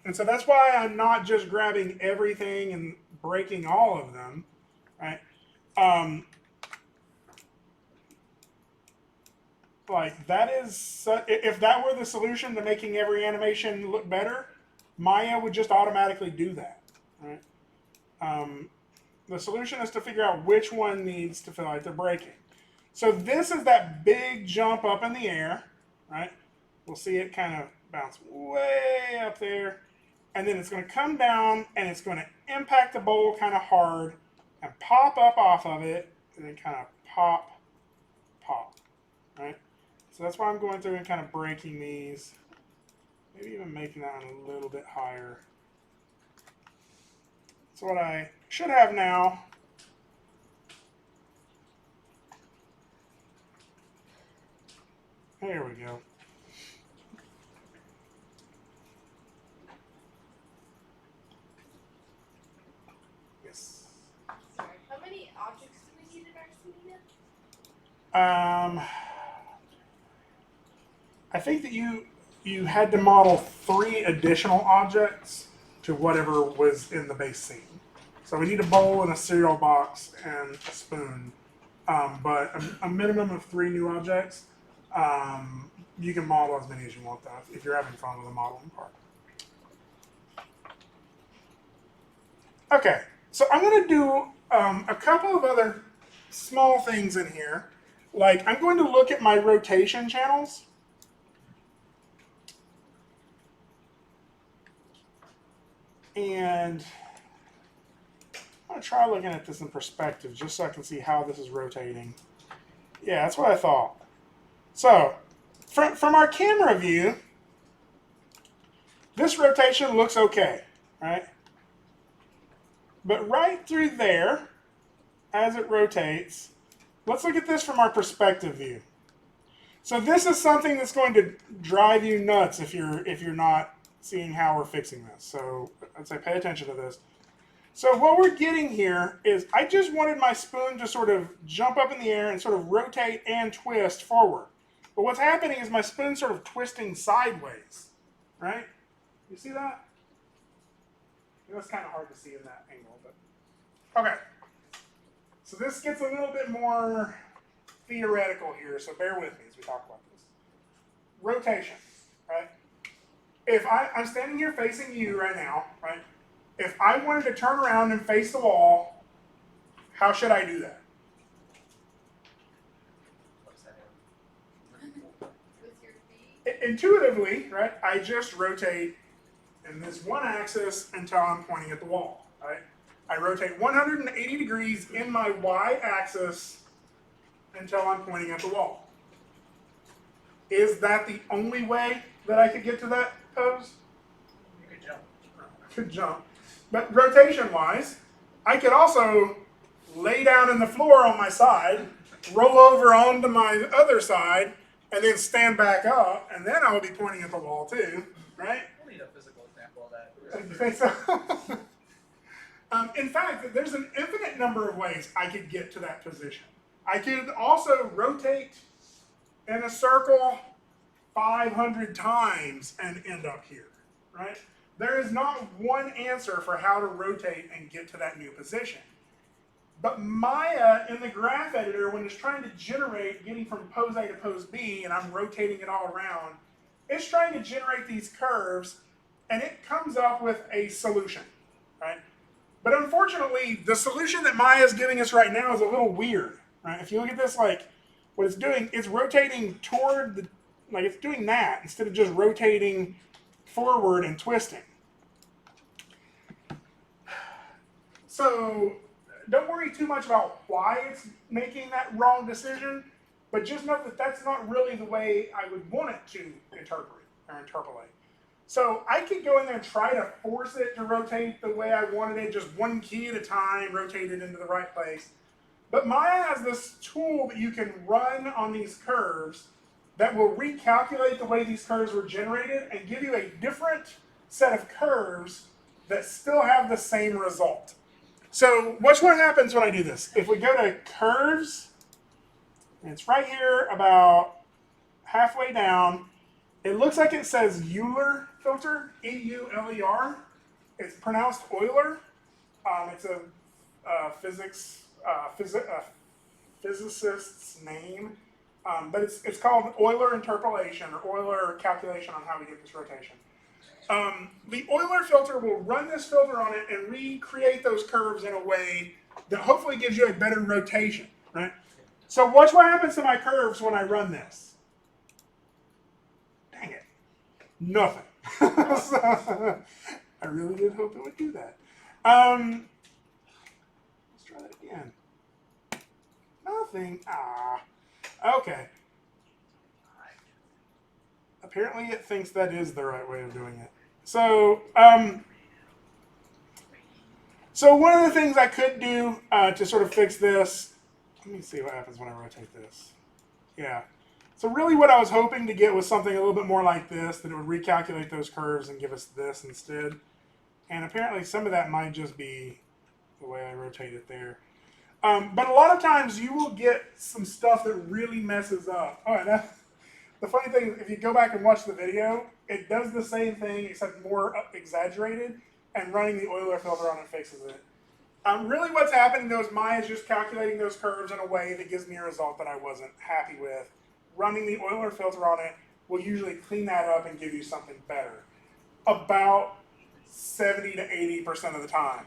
[SPEAKER 1] And so that's why I'm not just grabbing everything and breaking all of them, right? Like that is, if that were the solution to making every animation look better, Maya would just automatically do that, right? The solution is to figure out which one needs to feel like they're breaking. So this is that big jump up in the air, right? We'll see it kind of bounce way up there, and then it's going to come down and it's going to impact the bowl kind of hard and pop up off of it, and then kind of pop, right? So that's why I'm going through and kind of breaking these, maybe even making that one a little bit higher. So what I should have now there we go. Yes.
[SPEAKER 2] Sorry. How many objects do we need in our scene again?
[SPEAKER 1] I think that you had to model 3 additional objects to whatever was in the base scene. So we need a bowl and a cereal box and a spoon, but a minimum of 3 new objects. You can model as many as you want though, if you're having fun with the modeling part. Okay, so I'm going to do a couple of other small things in here. Like I'm going to look at my rotation channels. And I'm going to try looking at this in perspective just so I can see how this is rotating. Yeah, that's what I thought. So, from our camera view, this rotation looks okay, right? But right through there, as it rotates, let's look at this from our perspective view. So this is something that's going to drive you nuts if you're not seeing how we're fixing this. So I'd say pay attention to this. So what we're getting here is I just wanted my spoon to sort of jump up in the air and sort of rotate and twist forward. But what's happening is my spoon's sort of twisting sideways, right? You see that? That's kind of hard to see in that angle, but okay. So this gets a little bit more theoretical here, so bear with me as we talk about this. Rotation, right? If I'm standing here facing you right now, right? If I wanted to turn around and face the wall, how should I do that?
[SPEAKER 2] With your feet?
[SPEAKER 1] Intuitively, right? I just rotate in this one axis until I'm pointing at the wall, right? I rotate 180 degrees in my y-axis until I'm pointing at the wall. Is that the only way that I could get to that pose?
[SPEAKER 6] You could jump.
[SPEAKER 1] I could jump. But rotation-wise, I could also lay down in the floor on my side, roll over onto my other side, and then stand back up, and then I would be pointing at the wall too, right?
[SPEAKER 6] We'll need a physical example of that.
[SPEAKER 1] You think so? In fact, there's an infinite number of ways I could get to that position. I could also rotate in a circle 500 times and end up here, right? There is not one answer for how to rotate and get to that new position. But Maya in the graph editor, when it's trying to generate getting from pose A to pose B, and I'm rotating it all around, it's trying to generate these curves, and it comes up with a solution, right? But unfortunately, the solution that Maya is giving us right now is a little weird, right? If you look at this, like what it's doing, it's rotating toward the, like it's doing that instead of just rotating forward and twisting. So don't worry too much about why it's making that wrong decision, but just know that that's not really the way I would want it to interpret or interpolate. So I could go in there and try to force it to rotate the way I wanted it, just one key at a time, rotate it into the right place. But Maya has this tool that you can run on these curves that will recalculate the way these curves were generated and give you a different set of curves that still have the same result. So watch what happens when I do this. If we go to curves, and it's right here about halfway down, it looks like it says Euler filter, E-U-L-E-R. It's pronounced Euler. It's a physicist's name, but it's called Euler interpolation or Euler calculation on how we get this rotation. The Euler filter will run this filter on it and recreate those curves in a way that hopefully gives you a better rotation, right? So watch what happens to my curves when I run this. Dang it. Nothing. So, I really did hope it would do that. Let's try that again. Nothing. Okay. Apparently it thinks that is the right way of doing it. So, so one of the things I could do to sort of fix this, let me see what happens when I rotate this. Yeah. So really what I was hoping to get was something a little bit more like this, that it would recalculate those curves and give us this instead. And apparently some of that might just be the way I rotate it there. But a lot of times you will get some stuff that really messes up. All right, the funny thing is, if you go back and watch the video, it does the same thing except more exaggerated, and running the Euler filter on it fixes it. Really what's happening though is Maya is just calculating those curves in a way that gives me a result that I wasn't happy with. Running the Euler filter on it will usually clean that up and give you something better. About 70 to 80% of the time.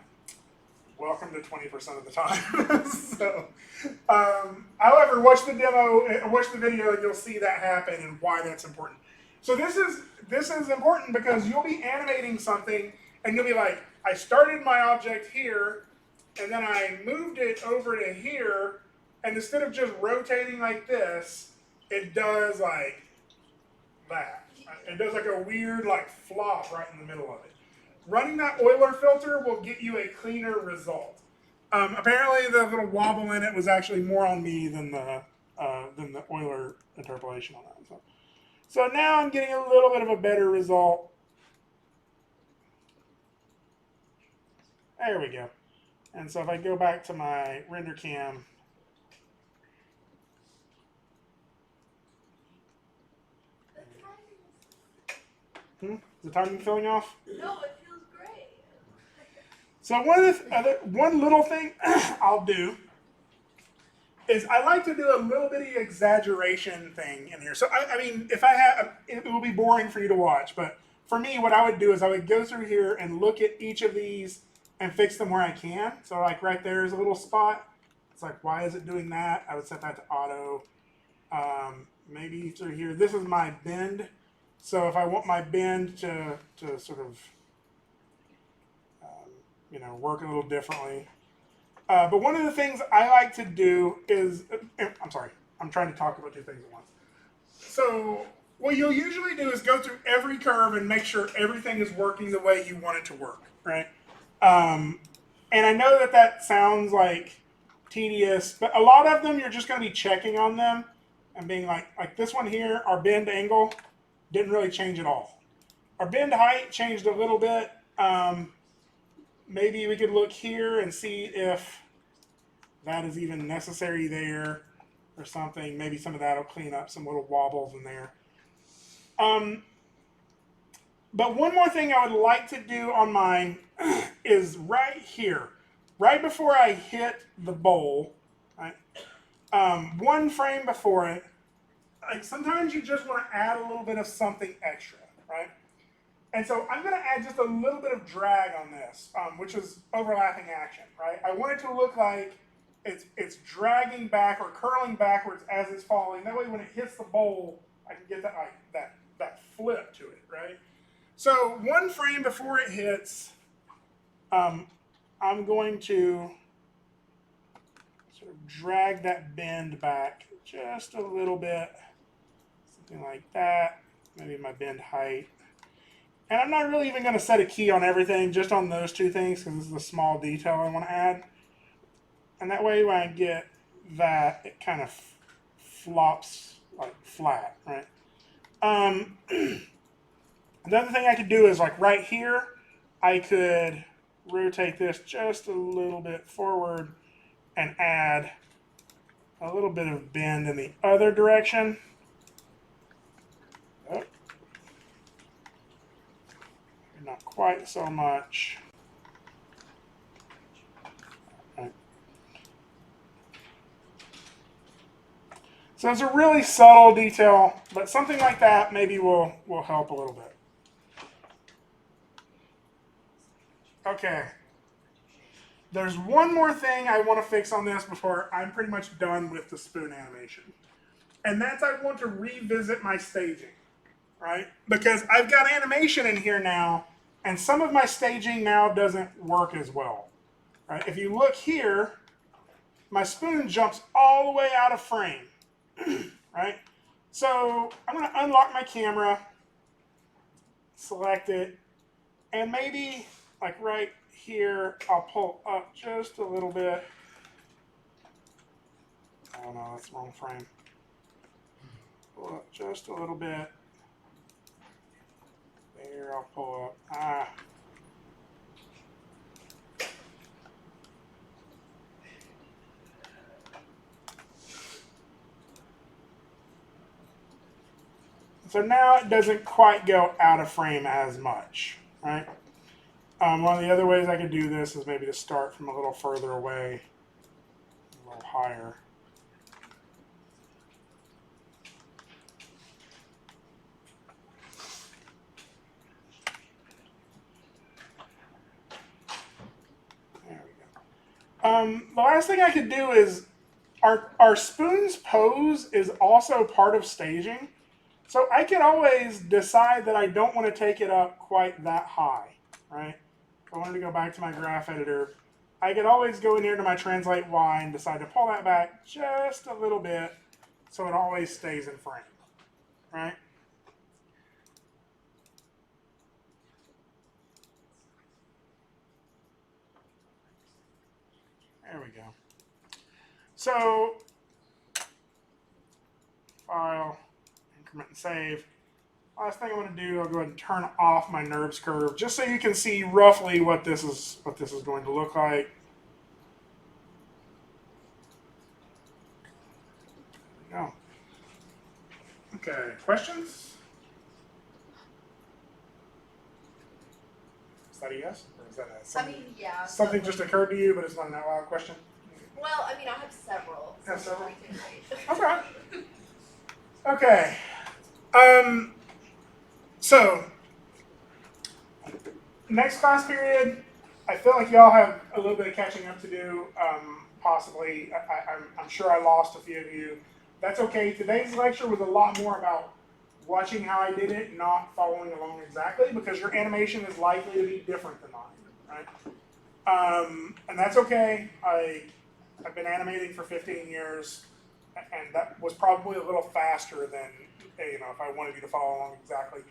[SPEAKER 1] Welcome to 20% of the time. So, however, watch the demo, watch the video, and you'll see that happen and why that's important. So this is important because you'll be animating something and you'll be like, I started my object here, and then I moved it over to here, and instead of just rotating like this, it does like that. It does like a weird like flop right in the middle of it. Running that Euler filter will get you a cleaner result. Apparently, the little wobble in it was actually more on me than the Euler interpolation on that. So now I'm getting a little bit of a better result. There we go. And so if I go back to my render cam, is the timing filling off?
[SPEAKER 2] No, it feels great.
[SPEAKER 1] So one little thing I'll do is I like to do a little bitty exaggeration thing in here. So I mean, if I have, it will be boring for you to watch, but for me, what I would do is I would go through here and look at each of these and fix them where I can. So like right there is a little spot. It's like, why is it doing that? I would set that to auto. Maybe through here, this is my bend. So if I want my bend to sort of, work a little differently. But one of the things I like to do is, I'm sorry, I'm trying to talk about two things at once. So what you'll usually do is go through every curve and make sure everything is working the way you want it to work, right? And I know that sounds like tedious, but a lot of them you're just going to be checking on them and being like this one here, our bend angle didn't really change at all. Our bend height changed a little bit. Maybe we could look here and see if that is even necessary there or something. Maybe some of that will clean up some little wobbles in there. But one more thing I would like to do on mine is right here, right before I hit the bowl, right? One frame before it. Like sometimes you just want to add a little bit of something extra, right? And so I'm going to add just a little bit of drag on this, which is overlapping action, right? I want it to look like it's dragging back or curling backwards as it's falling. That way, when it hits the bowl, I can get that flip to it, right? So one frame before it hits, I'm going to sort of drag that bend back just a little bit, something like that. Maybe my bend height. And I'm not really even going to set a key on everything, just on those two things, because this is a small detail I want to add. And that way, when I get that, it kind of flops like flat, right? Another thing I could do is like right here, I could rotate this just a little bit forward and add a little bit of bend in the other direction. Oh. Not quite so much. Right. So it's a really subtle detail, but something like that maybe will help a little bit. Okay. There's one more thing I want to fix on this before I'm pretty much done with the spoon animation. And that's I want to revisit my staging, right? Because I've got animation in here now, and some of my staging now doesn't work as well, right? If you look here, my spoon jumps all the way out of frame, right? So I'm going to unlock my camera, select it, and maybe like right here, I'll pull up just a little bit. Oh no, that's the wrong frame. Pull up just a little bit. There, I'll pull up. So now it doesn't quite go out of frame as much, right? One of the other ways I could do this is maybe to start from a little further away, a little higher. There we go. The last thing I could do is our spoon's pose is also part of staging. So I can always decide that I don't want to take it up quite that high, right? If I wanted to go back to my graph editor, I could always go in here to my translate Y and decide to pull that back just a little bit so it always stays in frame, right? There we go. So, file, increment and save. Last thing I'm going to do, I'll go ahead and turn off my NURBS curve just so you can see roughly what this is going to look like. There we go. Okay, questions? Is that a yes? Or is that a something,
[SPEAKER 2] Yeah.
[SPEAKER 1] something
[SPEAKER 2] but,
[SPEAKER 1] just occurred to you, but it's not an out loud question?
[SPEAKER 2] Well, I mean, I have several.
[SPEAKER 1] Have several?
[SPEAKER 2] We can wait.
[SPEAKER 1] Okay. So, next class period, I feel like y'all have a little bit of catching up to do. Possibly, I'm sure I lost a few of you. That's okay. Today's lecture was a lot more about watching how I did it, not following along exactly, because your animation is likely to be different than mine, right? And that's okay. I've been animating for 15 years, and that was probably a little faster than, if I wanted you to follow along exactly.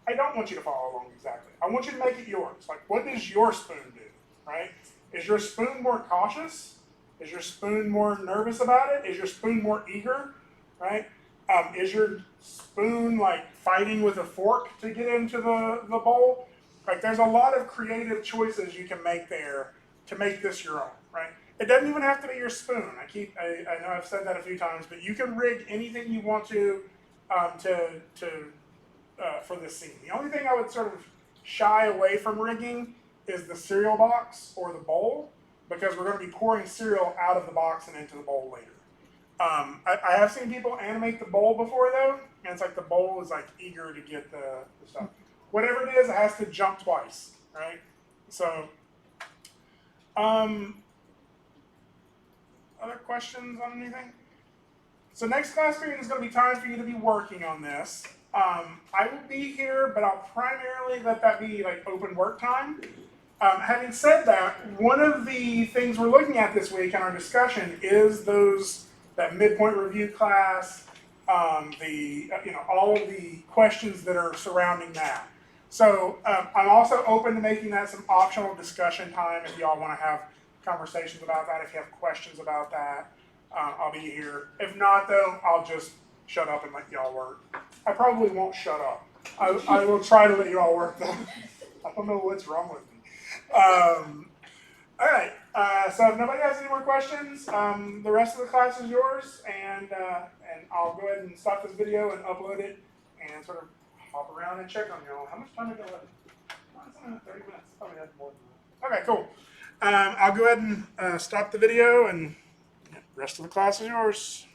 [SPEAKER 1] I don't want you to follow along exactly. I want you to make it yours. Like, what does your spoon do, right? Is your spoon more cautious? Is your spoon more nervous about it? Is your spoon more eager, right? Is your spoon like fighting with a fork to get into the bowl? Like, there's a lot of creative choices you can make there to make this your own, right? It doesn't even have to be your spoon. I know I've said that a few times, but you can rig anything you want to for this scene. The only thing I would sort of shy away from rigging is the cereal box or the bowl, because we're going to be pouring cereal out of the box and into the bowl later. I have seen people animate the bowl before though, and it's like the bowl is like eager to get the stuff. Whatever it is, it has to jump twice, right? So, other questions on anything? So next class period is going to be time for you to be working on this. I will be here, but I'll primarily let that be like open work time. Having said that, one of the things we're looking at this week in our discussion is that midpoint review class, all of the questions that are surrounding that. So I'm also open to making that some optional discussion time if y'all want to have conversations about that. If you have questions about that, I'll be here. If not, though, I'll just shut up and let y'all work. I probably won't shut up. I will try to let you all work, though. I don't know what's wrong with me. All right. So if nobody has any more questions, the rest of the class is yours, and I'll go ahead and stop this video and upload it, and sort of hop around and check on y'all. How much time did I have? 30 minutes. Probably had more than that. Okay, cool. I'll go ahead and stop the video, and the rest of the class is yours.